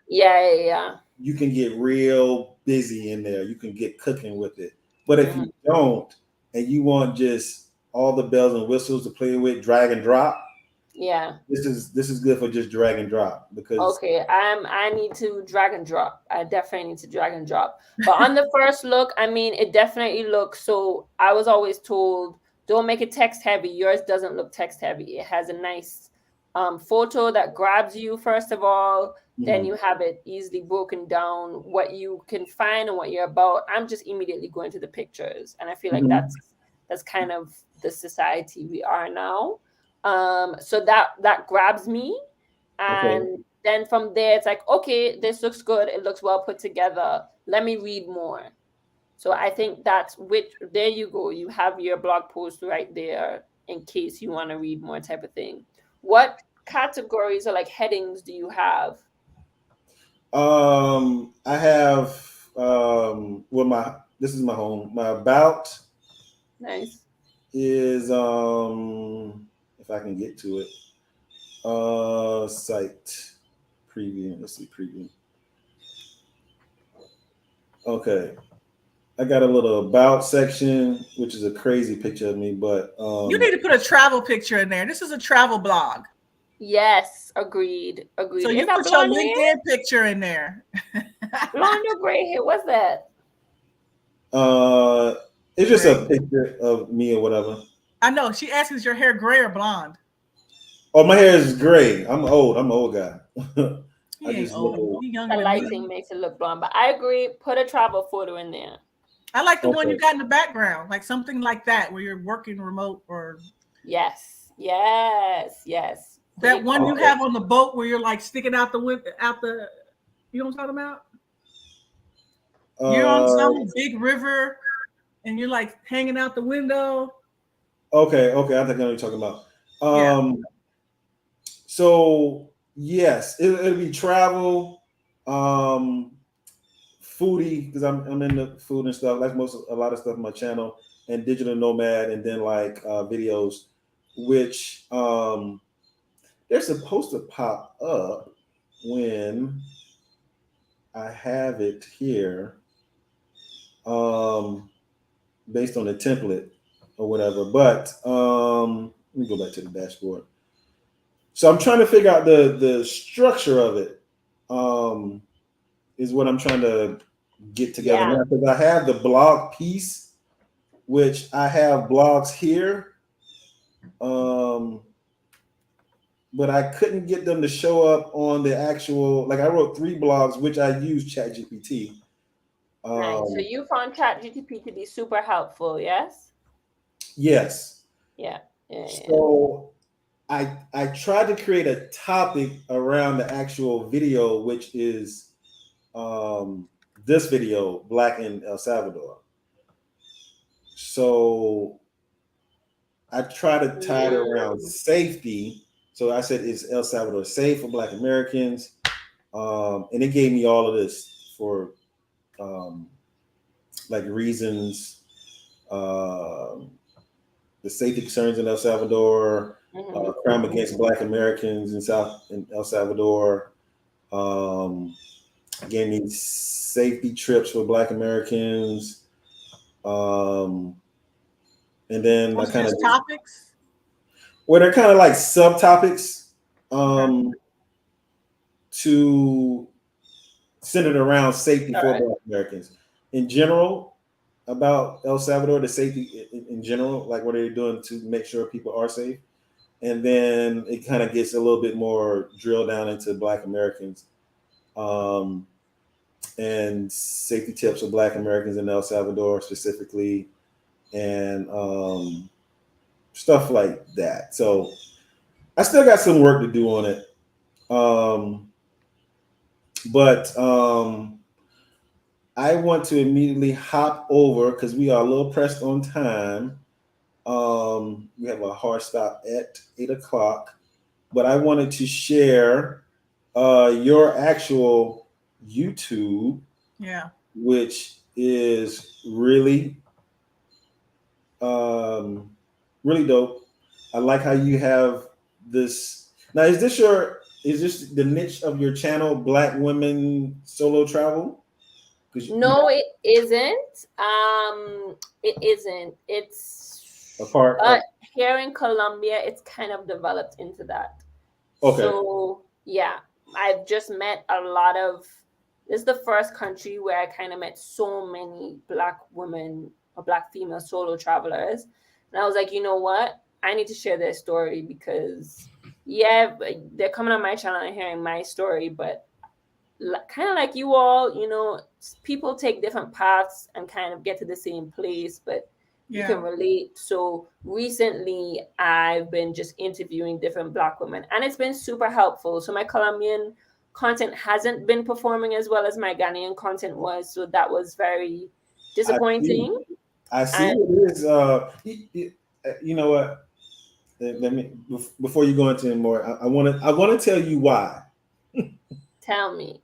A: you can get real busy in there. You can get cooking with it. But if you don't, and you want just all the bells and whistles to play with, drag and drop.
C: Yeah,
A: this is good for just drag and drop because
C: I need to drag and drop. I definitely need to drag and drop. But on the first look, I mean, it definitely looks so. I was always told, don't make it text heavy. Yours doesn't look text heavy. It has a nice photo that grabs you first of all. Then you have it easily broken down what you can find and what you're about. I'm just immediately going to the pictures, and I feel like that's kind of the society we are now. So that grabs me, and then from there it's like, okay, this looks good, it looks well put together, let me read more. So I think there you go, you have your blog post right there in case you want to read more type of thing. What categories or like headings do you have?
A: I have this is my home. My about is if I can get to it. Site preview. Let's see preview. Okay. I got a little about section, which is a crazy picture of me, but
B: you need to put a travel picture in there. This is a travel blog.
C: Yes, agreed.
B: So you put your LinkedIn picture in there.
C: Blonde or gray hair? What's that?
A: It's just a picture of me or whatever.
B: I know. She asks, is your hair gray or blonde?
A: Oh, my hair is gray. I'm old. I'm an old guy.
B: He
A: I
B: ain't
A: just look
B: old.
A: old.
B: He
C: The
B: younger than
C: lighting
B: me.
C: makes it look blonde, but I agree. Put a travel photo in there.
B: I like the one
A: Okay.
B: you got in the background, like something like that, where you're working remote, or
C: Yes, yes, yes.
B: that
C: Take
B: one you
A: Okay.
B: have on the boat where you're like sticking out the window, out the. You know what I'm talking about? You're on
A: Uh,
B: some big river and you're like hanging out the window.
A: okay. I think I know what you're talking about.
B: Yeah.
A: So yes, it'll be travel, um, foodie because I'm into food and stuff. Like a lot of stuff on my channel, and digital nomad, and then like videos, which they're supposed to pop up when I have it here, um, based on the template or whatever. But let me go back to the dashboard. So I'm trying to figure out the structure of it. Um, is what I'm trying to get together
C: Yeah.
A: now because I have the blog piece, which I have blogs here, um, but I couldn't get them to show up on the actual. Like I wrote 3 blogs, which I use ChatGPT.
C: Nice. So you found ChatGPT to be super helpful, yes?
A: Yes.
C: Yeah. Yeah.
A: So I tried to create a topic around the actual video, which is this video, Black in El Salvador. So I try to tie it around safety. So I said, is El Salvador safe for Black Americans? And it gave me all of this for like reasons, um, the safety concerns in El Salvador, crime against Black Americans in El Salvador. Um, gave me safety trips for Black Americans. Um, and then I
B: Those are
A: kind of
B: just topics.
A: well, they're kind of like subtopics
B: Okay.
A: to centered around safety
C: All
A: for
C: right.
A: Black Americans in general, about El Salvador, the safety in general, like what are they doing to make sure people are safe, and then it kind of gets a little bit more drilled down into Black Americans, um, and safety tips for Black Americans in El Salvador specifically, and stuff like that. So I still got some work to do on it. But I want to immediately hop over because we are a little pressed on time. We have a hard stop at 8 o'clock, but I wanted to share your actual YouTube,
B: Yeah.
A: which is really, um, really dope. I like how you have this. Now, is this the niche of your channel, Black Women Solo Travel?
C: No, it isn't. It isn't. It's
A: A part of
C: but here in Colombia, it's kind of developed into that.
A: okay.
C: So yeah, I've just met a lot of. This is the first country where I kind of met so many Black women or Black female solo travelers, and I was like, you know what? I need to share their story because yeah, they're coming on my channel and hearing my story, but kind of like you all, people take different paths and kind of get to the same place, but you
B: Yeah.
C: can relate. So recently, I've been just interviewing different Black women, and it's been super helpful. So my Colombian content hasn't been performing as well as my Ghanaian content was, so that was very
A: I see.
C: disappointing.
A: I see
C: And
A: it is. You know what? Let me before you go into it more. I want to tell you why.
C: tell me,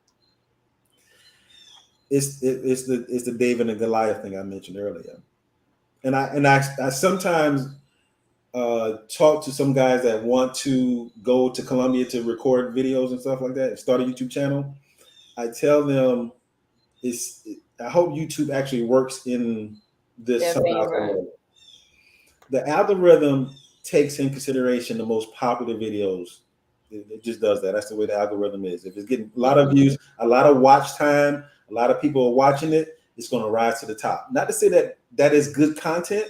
A: It's the David and Goliath thing I mentioned earlier, and I sometimes talk to some guys that want to go to Colombia to record videos and stuff like that, and start a YouTube channel. I tell them I hope YouTube actually works in this
C: their
A: somehow.
C: favor.
A: The algorithm takes in consideration the most popular videos. It just does that. That's the way the algorithm is. If it's getting a lot of views, a lot of watch time, a lot of people are watching it, it's going to rise to the top. Not to say that that is good content,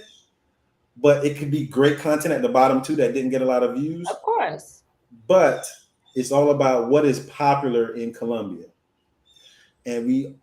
A: but it could be great content at the bottom too that didn't get a lot of views.
C: Of course.
A: But It's all about what is popular in Colombia, and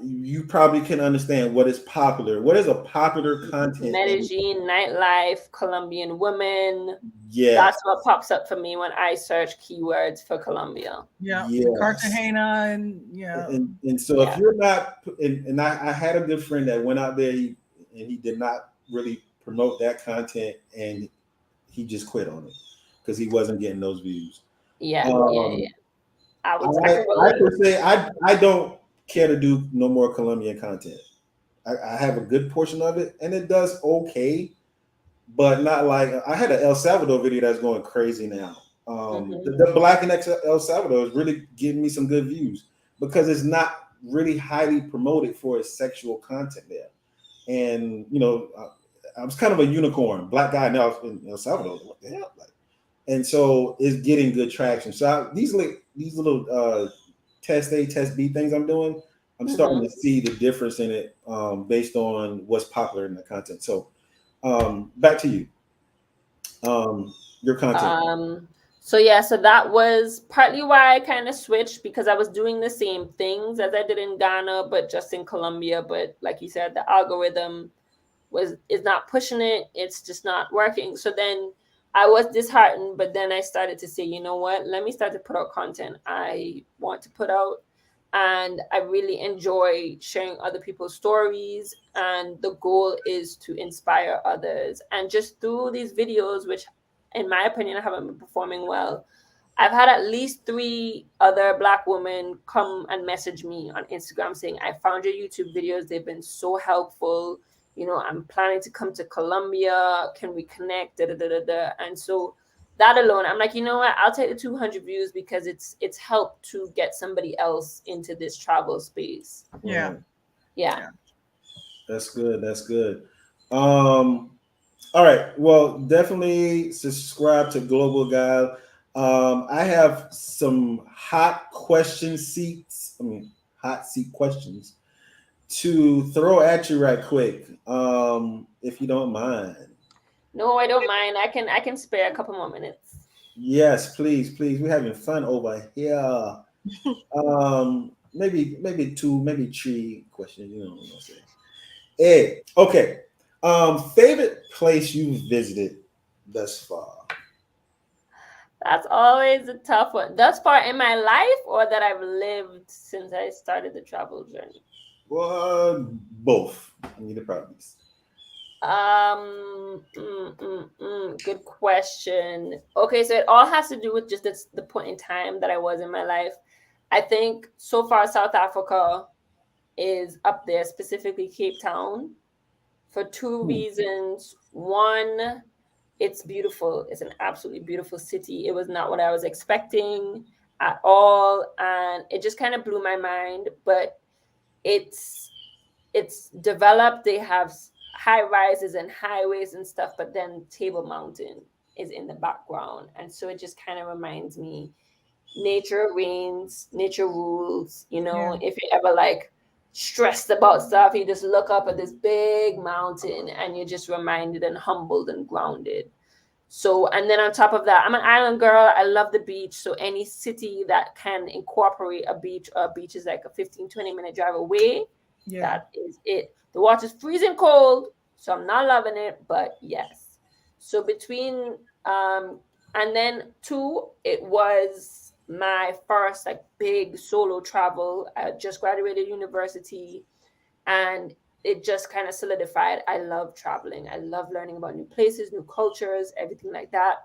A: you probably can understand what is popular. What is a popular content?
C: Medellin, nightlife, Colombian women.
A: Yes,
C: That's what pops up for me when I search keywords for Colombia.
B: Yeah,
A: yes.
B: Cartagena, and yeah,
A: And so if
C: Yeah.
A: you're not, and I had a good friend that went out there, and he did not really promote that content, and he just quit on it because he wasn't getting those views.
C: Yeah. Yeah. Yeah.
A: Um,
C: I can
A: I
C: relate.
A: could say I don't care to do no more Colombian content. I have a good portion of it, and it does okay, but not like I had an El Salvador video that's going crazy now.
C: Hmm.
A: The Black in El Salvador is really giving me some good views because it's not really highly promoted for its sexual content there. And I was kind of a unicorn, black guy now in El Salvador. What the hell? Like, and so it's getting good traction. So these little test A, test B things I'm doing, I'm starting
C: Hmm.
A: to see the difference in it based on what's popular in the content. So back to you, your content.
C: Um, so yeah, so that was partly why I kind of switched, because I was doing the same things as I did in Ghana, but just in Colombia. But like you said, the algorithm is not pushing it. It's just not working. So then I was disheartened, but then I started to say, you know what? Let me start to put out content I want to put out. And I really enjoy sharing other people's stories. And the goal is to inspire others. And just through these videos, which in my opinion haven't been performing well, I've had at least 3 other Black women come and message me on Instagram saying, I found your YouTube videos. They've been so helpful. I'm planning to come to Colombia. Can we connect? Da, da, da, da, da. And so that alone, I'm like, you know what? I'll take the 200 views because it's helped to get somebody else into this travel space.
B: yeah,
A: Right.
C: Yeah.
B: yeah.
A: That's good. That's good. Um, all right. Well, definitely subscribe to Global Guy. I have some hot seat questions to throw at you right quick, if you don't mind.
C: No, I don't mind. I can spare a couple more minutes.
A: Yes, please, please. We're having fun over here. Maybe two, maybe three questions. You know what I'm saying? Hey, okay. Favorite place you visited thus far?
C: That's always a tough one. Thus far in my life, or that I've lived since I started the travel journey?
A: Well, both. I need the properties.
C: Good question. Okay, so it all has to do with just the point in time that I was in my life. I think so far South Africa is up there, specifically Cape Town, for 2 reasons. One, it's beautiful. It's an absolutely beautiful city. It was not what I was expecting at all, and it just kind of blew my mind. But it's it's developed. They have high rises and highways and stuff, but then Table Mountain is in the background, and so it just kind of reminds me, nature reigns, nature rules.
B: Yeah.
C: If you ever like stressed about stuff, you just look up at this big mountain and you're just reminded and humbled and grounded. So, and then on top of that, I'm an island girl. I love the beach. So any city that can incorporate a beach, or a beach is like a 15-20 minute drive away,
B: Yeah.
C: that is it. The water's freezing cold, so I'm not loving it, but yes. So between and then 2, it was my first like big solo travel. I just graduated university, and it just kind of solidified. I love traveling. I love learning about new places, new cultures, everything like that.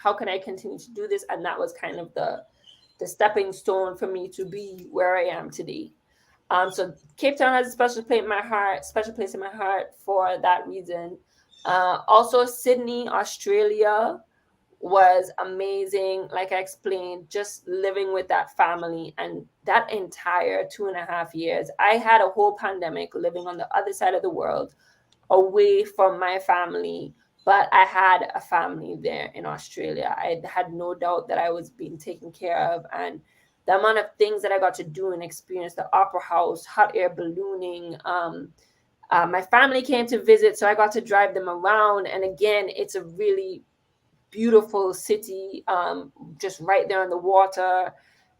C: How can I continue to do this? And that was kind of the stepping stone for me to be where I am today. So Cape Town has a special place in my heart for that reason. Also, Sydney, Australia was amazing. Like I explained, just living with that family and that entire 2.5 years. I had a whole pandemic living on the other side of the world, away from my family, but I had a family there in Australia. I had no doubt that I was being taken care of, and the amount of things that I got to do and experience, the opera house, hot air ballooning. My family came to visit, so I got to drive them around. And again, it's a really beautiful city, just right there on the water.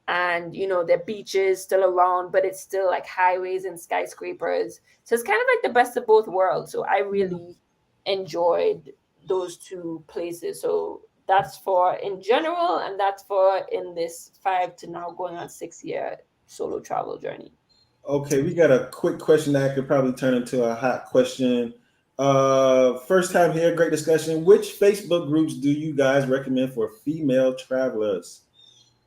C: And their beaches still around, but it's still like highways and skyscrapers. So it's kind of like the best of both worlds. So I really enjoyed those two places. So that's for in general, and that's for in this 5 to now going on 6 year solo travel journey.
A: Okay, we got a quick question that could probably turn into a hot question. First time here, great discussion. Which Facebook groups do you guys recommend for female travelers?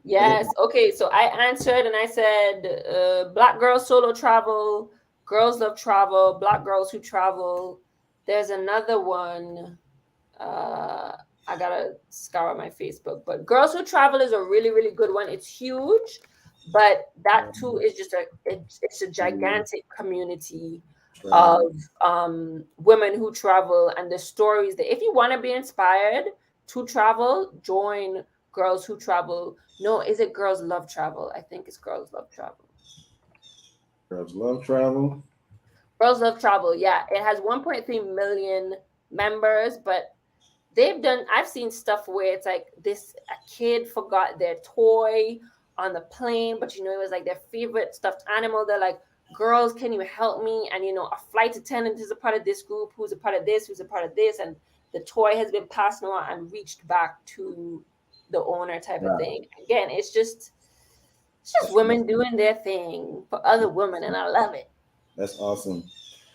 C: Yes. Okay. So I answered and I said, Black girls solo travel, girls love travel, Black girls who travel. There's another one. I gotta scour my Facebook, but girls who travel is a really, really good one. It's huge, but that too is just it's a gigantic community of women who travel and the stories that if you want to be inspired to travel, join Girls Who Travel. No, is it Girls Love Travel? I think it's Girls Love Travel.
A: Girls love travel.
C: Girls Love Travel. Yeah, it has 1.3 million members, but I've seen stuff where it's like a kid forgot their toy on the plane, but it was like their favorite stuffed animal. They're like, girls, can you help me? And a flight attendant is a part of this group, who's a part of this, who's a part of this, and the toy has been passed on and reached back to the owner type of thing. Again, it's just women doing their thing for other women, and I love it.
A: That's awesome.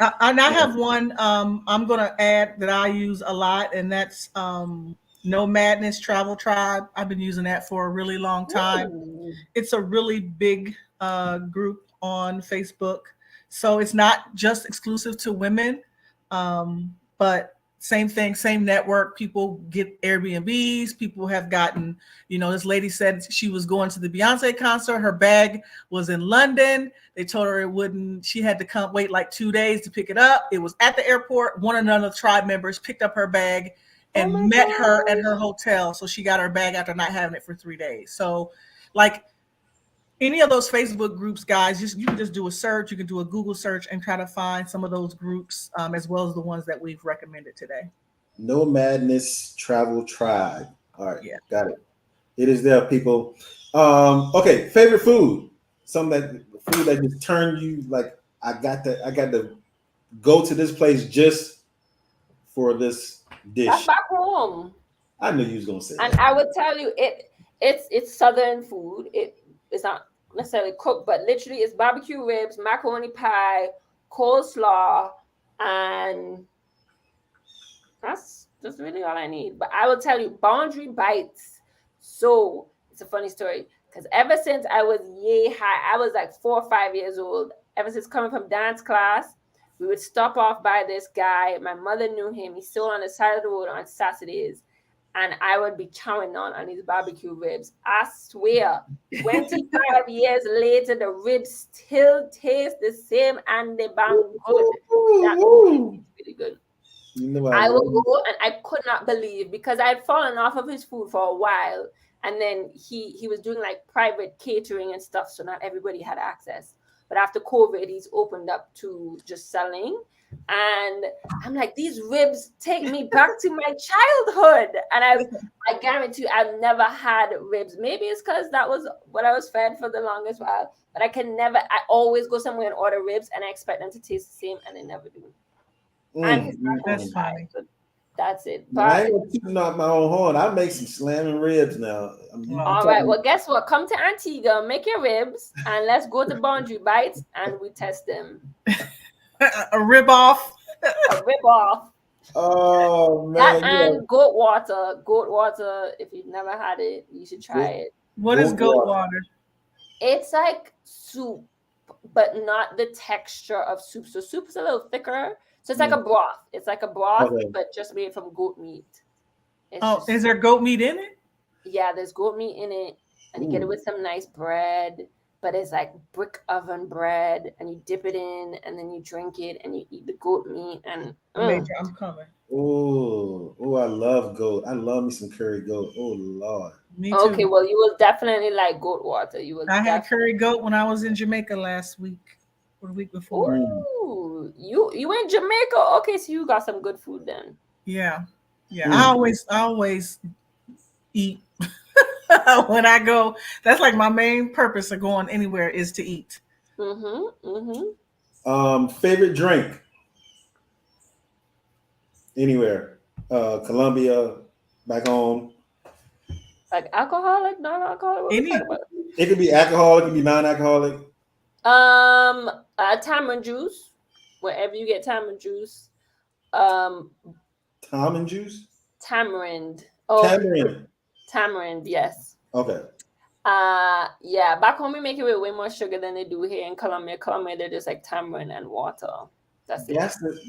B: And I have one I'm going to add that I use a lot, and that's Nomadness Travel Tribe. I've been using that for a really long time. It's a really big group on Facebook. So it's not just exclusive to women, but same thing, same network. People get Airbnbs. People have gotten, this lady said she was going to the Beyonce concert. Her bag was in London. They told her she had to wait like 2 days to pick it up. It was at the airport. One of the tribe members picked up her bag and met her at her hotel. So she got her bag after not having it for 3 days. So like any of those Facebook groups, guys, you can just do a search. You can do a Google search and try to find some of those groups, as well as the ones that we've recommended today.
A: Nomadness Travel Tribe. All right,
B: Yeah.
A: Got it. It is there, people. Okay, favorite food. Food that just turned you like I got to go to this place just for this dish.
C: That's back home.
A: I knew you was gonna say
C: and
A: that.
C: I would tell you it's southern food. It's not necessarily cooked, but literally it's barbecue ribs, macaroni pie, coleslaw, and that's really all I need. But I will tell you, Boundary Bites. So it's a funny story because ever since I was high, I was like 4 or 5 years old. Ever since coming from dance class, we would stop off by this guy. My mother knew him. He's still on the side of the road on Saturdays. And I would be chowing on his barbecue ribs. I swear, 25 years later, the ribs still taste the same and they bang good. That is really good. I will go, and I could not believe because I had fallen off of his food for a while. And then he was doing like private catering and stuff. So not everybody had access. But after COVID, he's opened up to just selling. And I'm like, these ribs take me back to my childhood. And I guarantee you, I've never had ribs. Maybe it's because that was what I was fed for the longest while. But I always go somewhere and order ribs and I expect them to taste the same and they never do.
B: That's funny.
C: So that's it.
A: But I ain't shooting out my own horn. I make some slamming ribs now.
C: All right. Well, guess what? Come to Antigua, make your ribs, and let's go to Boundary Bites and we test them.
B: A rib off.
C: A rib off.
A: Oh man!
C: That and goat water. Goat water. If you've never had it, you should try it.
B: What is goat water?
C: It's like soup, but not the texture of soup. So soup's a little thicker. So it's like a broth. It's like a broth, but just made from goat meat.
B: Is there goat meat in it?
C: Yeah, there's goat meat in it, and you get it with some nice bread. But it's like brick oven bread, and you dip it in, and then you drink it, and you eat the goat meat. And
B: Major, I'm coming.
A: Oh, I love goat. I love me some curry goat. Oh Lord.
B: Me too.
C: Okay, well, you will definitely like goat water. I
B: had curry goat when I was in Jamaica last week or the week before.
C: Ooh, you in Jamaica? Okay, so you got some good food then.
B: Yeah. I always eat. When I go, that's like my main purpose of going anywhere is to eat.
A: Favorite drink anywhere? Colombia, back home.
C: Like alcoholic, non-alcoholic. What we talking
B: Any
C: about?
A: It could be alcoholic, it could be non-alcoholic.
C: Tamarind juice. Wherever you get tamarind juice. Um,
A: Almond juice.
C: tamarind. Oh,
A: Tamarind.
C: tamarind. Yes.
A: Okay.
C: Yeah. Back home we make it with way more sugar than they do here in Colombia. Colombia, they're just like tamarind and water. That's it.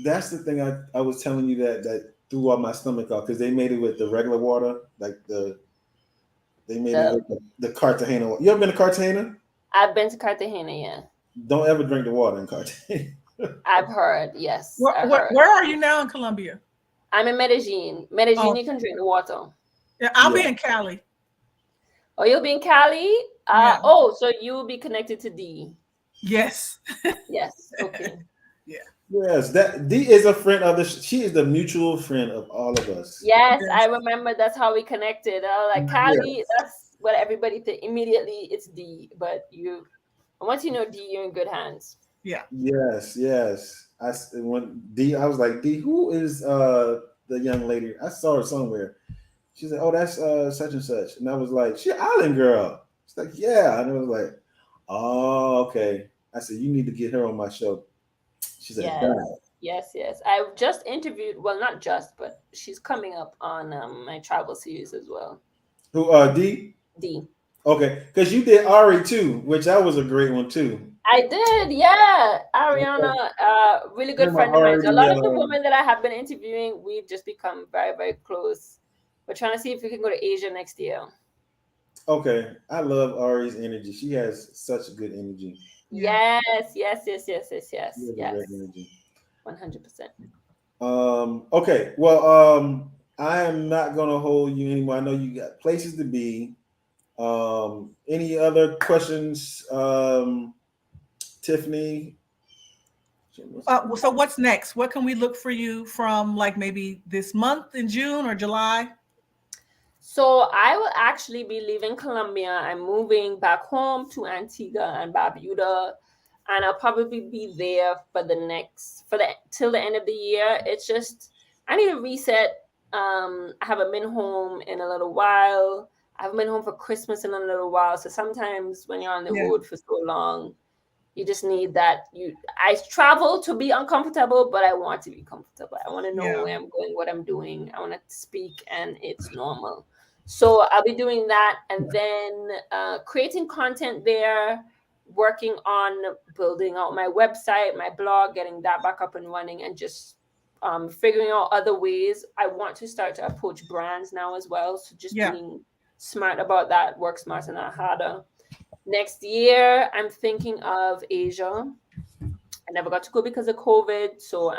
A: That's the thing I was telling you that threw all my stomach off because they made it with the regular water, like they made it
C: The,
A: with the Cartagena. You ever been to Cartagena?
C: I've been to Cartagena. Yeah.
A: Don't ever drink the water in Cartagena.
C: I've heard. Yes,
B: where,
C: I
B: where,
C: heard.
B: where are you now in Colombia?
C: I'm in Medellin. Medellin,
B: Oh,
C: you can drink the water.
B: yeah, I'll be
A: Yeah.
B: in Cali.
C: Oh, you'll be in Cali?
B: Yeah.
C: Oh, so you will be connected to D.
B: Yes.
C: Yes. Okay.
B: Yeah.
A: Yes, that D is a friend of the. She is the mutual friend of all of us.
C: Yes,
B: Yes.
C: I remember that's how we connected. I was like, Cali,
A: Yes,
C: that's what everybody think. Immediately it's D, but once you know D, you're in good hands.
B: Yeah.
A: yes. When D, I was like, D, who is the young lady? I saw her somewhere. She said, "Oh, that's such and such," and I was like, "She an island girl." She's like, "Yeah," and I was like, "Oh, okay." I said, "You need to get her on my show." She said,
C: Yes.
A: "God."
C: Yes. I just interviewed, well, not just, but she's coming up on my travel series as well.
A: Who D?
C: D.
A: Okay, because you did Ari too, which that was a great one too.
C: I did, yeah. Ariana, really good
A: Remember
C: friend of mine. So a lot of the
A: Ari?
C: women that I have been interviewing, we've just become very, very close. We're trying to see if we can go to Asia next year.
A: Okay, I love Ari's energy. She has such good energy.
B: Yeah.
C: Yes.
A: She has a great energy.
C: 100%.
A: Okay. Well, I am not gonna hold you anymore. I know you got places to be. Any other questions, Tiffany?
B: So what's next? What can we look for you from like maybe this month in June or July?
C: So I will actually be leaving Colombia. I'm moving back home to Antigua and Barbuda, and I'll probably be there for till the end of the year. It's just I need a reset. I haven't been home in a little while. I haven't been home for Christmas in a little while. So sometimes when you're on the
B: Yeah.
C: road for so long, you just need that. I travel to be uncomfortable, but I want to be comfortable. I want to know
B: Yeah.
C: where I'm going, what I'm doing. I want to speak, and it's normal. So I'll be doing that, and then creating content there, working on building out my website, my blog, getting that back up and running, and just figuring out other ways. I want to start to approach brands now as well. So just
B: Yeah.
C: being smart about that, work smarter, not harder. Next year, I'm thinking of Asia. I never got to go because of COVID, so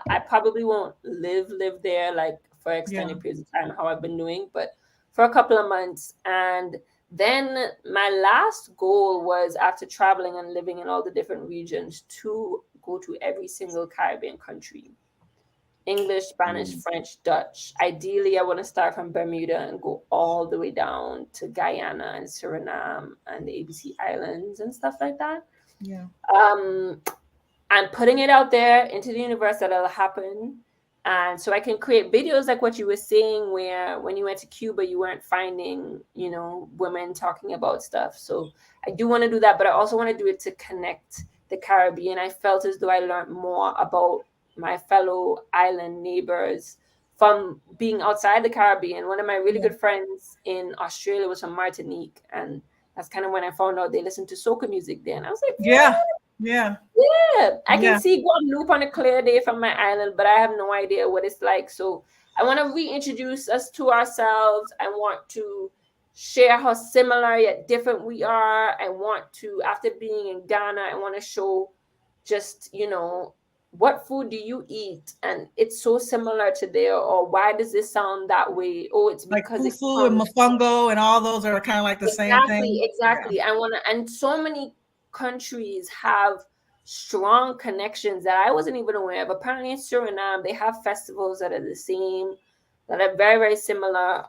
C: I probably won't live there like for
B: Yeah.
C: extended periods of time how I've been doing, but for a couple of months. And then my last goal was, after traveling and living in all the different regions, to go to every single Caribbean country. English, Spanish, French, Dutch. Ideally, I want to start from Bermuda and go all the way down to Guyana and Suriname and the ABC Islands and stuff like that.
B: Yeah.
C: I'm putting it out there into the universe that it'll happen. And so I can create videos like what you were saying, where when you went to Cuba, you weren't finding, women talking about stuff. So I do want to do that, but I also want to do it to connect the Caribbean. I felt as though I learned more about my fellow island neighbors from being outside the Caribbean. One of my really good friends in Australia was from Martinique, and that's kind of when I found out they listened to soca music there. And I was like,
B: Yeah.
C: I can see Guadeloupe on a clear day from my island, but I have no idea what it's like. So I want to reintroduce us to ourselves. I want to share how similar yet different we are. I want to, after being in Ghana, I want to show just, what food do you eat? And it's so similar to there, or why does this sound that way? Oh, it's
B: Like
C: because it
B: fufu and
C: comes.
B: mofongo and all those are kind of like the same thing.
C: Exactly. I want to, and so many countries have strong connections that I wasn't even aware of. Apparently in Suriname, they have festivals that are the same. that are very, very similar.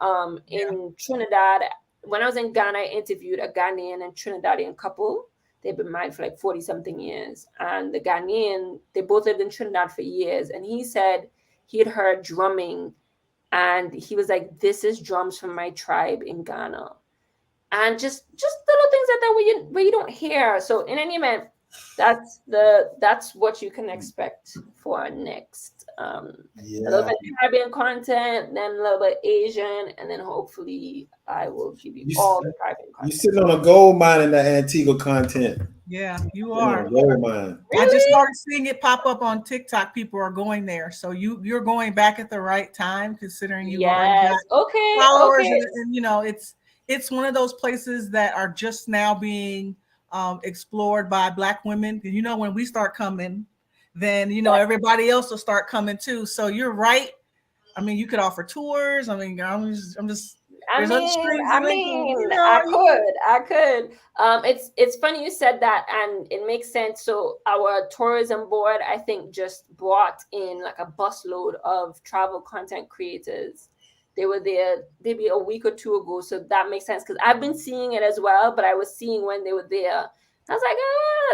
C: In Trinidad, when I was in Ghana, I interviewed a Ghanaian and Trinidadian couple. They've been married for like 40 something years. And the Ghanaian, they both lived in Trinidad for years. And he said he had heard drumming and he was like, this is drums from my tribe in Ghana. And just little things like that where you don't hear. So in any event, that's what you can expect for our next. A little bit Caribbean content, then a little bit Asian, and then hopefully I will give you all the Caribbean content.
A: You're sitting on a gold mine in that Antigua content.
B: Yeah, you are.
A: Gold mine.
B: Really? I just started seeing it pop up on TikTok. People are going there, so you're going back at the right time, considering you already got followers, and you know it's one of those places that are just now being explored by Black women. You know, when we start coming, then you know everybody else will start coming too. So you're right. I mean, you could offer tours. I mean, I'm just.
C: I could. It's funny you said that, and it makes sense. So our tourism board, I think, just brought in like a busload of travel content creators. They were there maybe a week or two ago, so that makes sense because I've been seeing it as well. But I was seeing when they were there. I was like,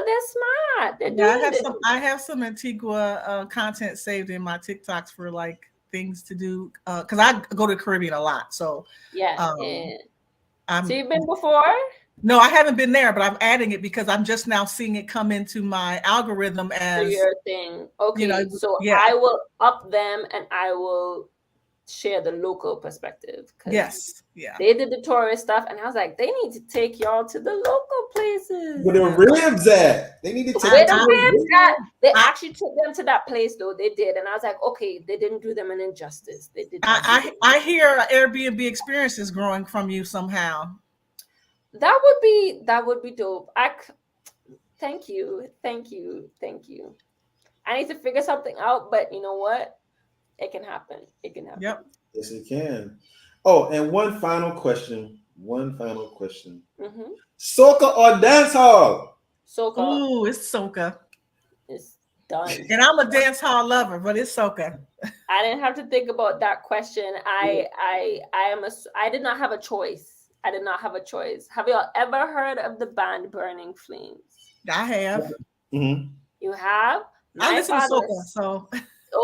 C: they're smart.
B: I have some Antigua content saved in my TikToks for like things to do because I go to the Caribbean a lot. So
C: so you've been before?
B: No, I haven't been there, but I'm adding it because I'm just now seeing it come into my algorithm as
C: your thing. Okay, you know, so I will up them and I will share the local perspective.
B: Yes,
C: they did the tourist stuff, and I was like, they need to take y'all to the local places.
A: Where the ribs at? They need to take
C: the ribs at. They actually took them to that place, though. They did, and I was like, okay, they didn't do them an injustice. They did.
B: I hear Airbnb experiences growing from you somehow.
C: That would be dope. Thank you. I need to figure something out, but you know what? It can happen.
B: Yep.
A: Yes, it can. Oh, and one final question.
C: Mm-hmm.
A: Soca or dance hall?
C: Soca.
B: Ooh, it's soca.
C: It's done.
B: And I'm a dance hall lover, but it's soca.
C: I didn't have to think about that question. I did not have a choice. Have you all ever heard of the band Burning Flames?
B: I have.
A: Mm-hmm.
C: You have?
B: I listen to soca, so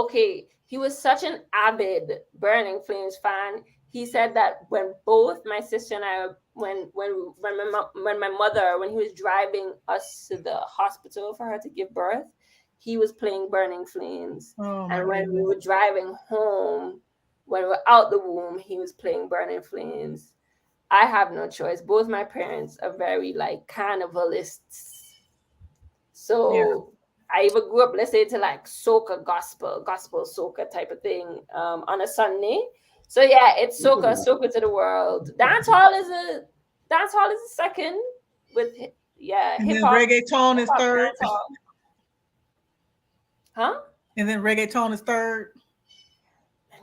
C: okay. He was such an avid Burning Flames fan. He said that when both my sister and I, when my mother, when he was driving us to the hospital for her to give birth, he was playing Burning Flames. And when we were driving home, when we were out the womb, he was playing Burning Flames. I have no choice. Both my parents are very like carnivalists. So I even grew up listening to like soca gospel soca type of thing on a Sunday. So yeah, it's soca to the world. Dance hall is a second with hip hop.
B: Reggaeton is third.
C: Huh?
B: And then reggaeton is third.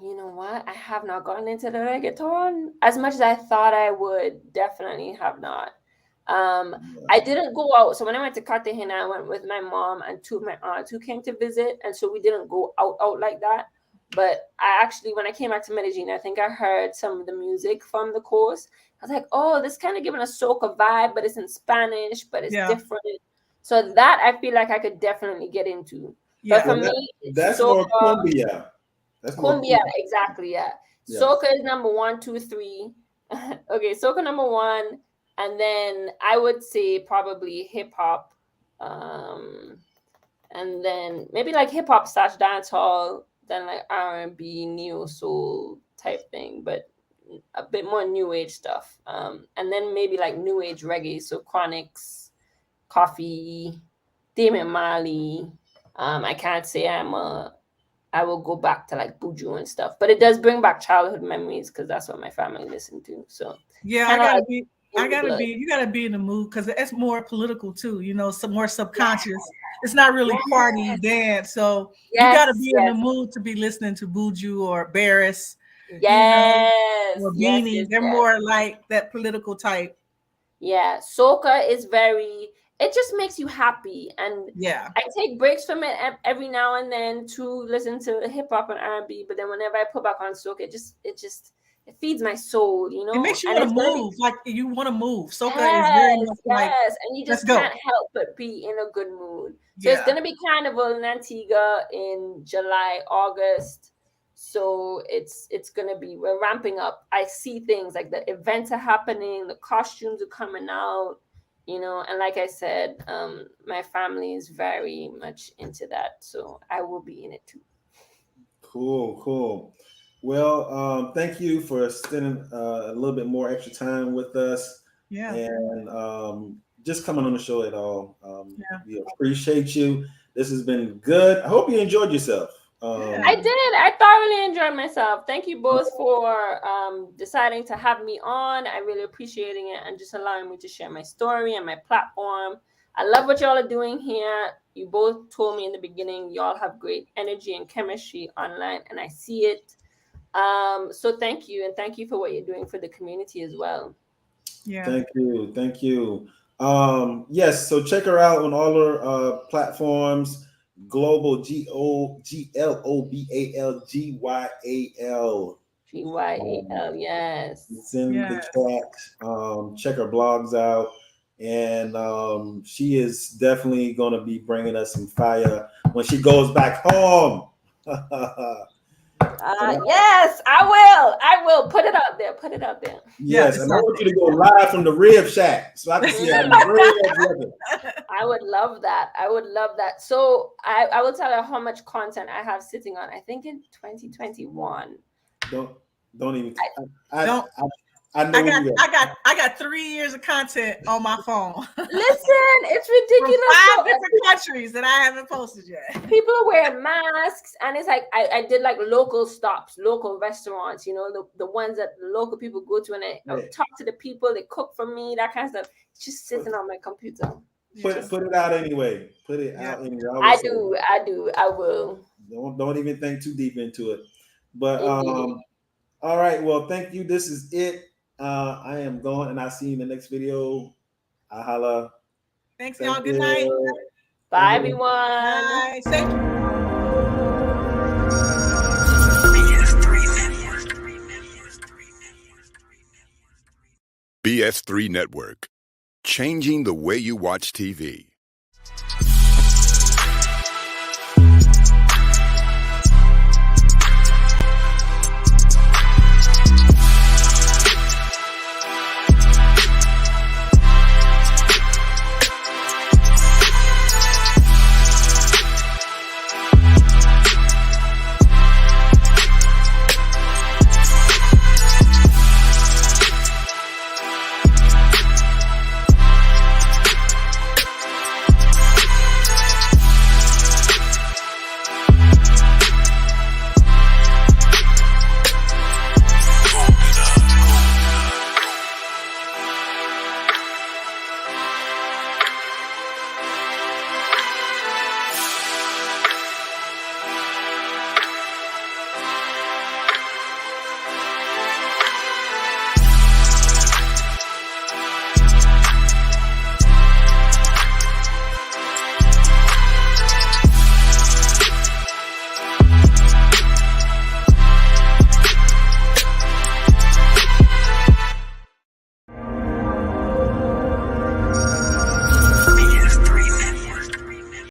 C: You know what? I have not gotten into the reggaeton as much as I thought I would. Definitely have not. I didn't go out. So when I went to Cartagena, I went with my mom and two of my aunts who came to visit. And so we didn't go out like that. But I actually, when I came back to Medellin, I think I heard some of the music from the coast. I was like, oh, this kind of giving a soca vibe, but it's in Spanish, but it's different. So that I feel like I could definitely get into. Yeah. But for me,
A: that's soca, more cumbia.
C: That's cumbia, exactly, yeah. Soca is number 1, 2, 3. Okay, soca number 1. And then I would say probably hip hop, and then maybe like hip hop / dance hall, then like R&B, neo soul type thing, but a bit more new age stuff. And then maybe like new age reggae, so Chronics, Coffee, Damian Marley. I can't say I will go back to like Buju and stuff, but it does bring back childhood memories because that's what my family listened to. So
B: yeah, you gotta be in the mood because it's more political too, you know, some more subconscious. It's not really party dance. So you gotta be in the mood to be listening to Buju or Barris.
C: Yes.
B: Or Beanie. They're more like that political type.
C: Yeah. Soca is very, it just makes you happy. And
B: Yeah.
C: I take breaks from it every now and then to listen to hip hop and R&B. But then whenever I put back on soca, it feeds my soul, you know.
B: It makes you
C: and
B: want to
C: it's gonna
B: move, like you want to move. Soca is very
C: Yes,
B: much like,
C: yes, and you
B: let's
C: just
B: go.
C: can't help but be in a good mood. So
B: Yeah.
C: it's gonna be Carnival in Antigua in July, August. So it's gonna be, we're ramping up. I see things like the events are happening, the costumes are coming out, you know, and like I said, my family is very much into that, so I will be in it too.
A: Cool. Well, thank you for spending a little bit more extra time with us,
B: Yeah.
A: and just coming on the show at all.
B: Yeah.
A: We appreciate you. This has been good. I hope you enjoyed yourself.
B: Yeah.
C: I did. I thoroughly enjoyed myself. Thank you both for deciding to have me on. I really appreciating it and just allowing me to share my story and my platform. I love what y'all are doing here. You both told me in the beginning y'all have great energy and chemistry online, and I see it. So thank you, and thank you for what you're doing for the community as well.
B: Yeah.
A: Thank you. Yes, so check her out on all her platforms. Global, GLOBAL GYAL.
C: GYAL, yes.
A: It's in the chat. Check her blogs out, and she is definitely going to be bringing us some fire when she goes back home.
C: Yes, I will put it out there.
A: Yes, and I want you to go live from the rib shack so I can see how the ribs looking.
C: I would love that. So I will tell you how much content I have sitting on. I think in 2021.
A: Don't even.
B: I got 3 years of content on my phone.
C: Listen, it's ridiculous.
B: From 5 different countries that I haven't posted yet.
C: People are wearing masks, and it's like I did like local stops, local restaurants, you know, the ones that the local people go to, and I talk to the people, they cook for me, that kind of stuff. It's just sitting on my computer.
A: Put it out anyway. Put it out anyway.
C: I do. I will.
A: Don't even think too deep into it. But all right. Well, thank you. This is it. I am going, and I'll see you in the next video. Ahala.
B: Thanks, y'all. Good night.
C: Bye, everyone.
B: Bye. Thank you.
D: BS3 Network, changing the way you watch TV.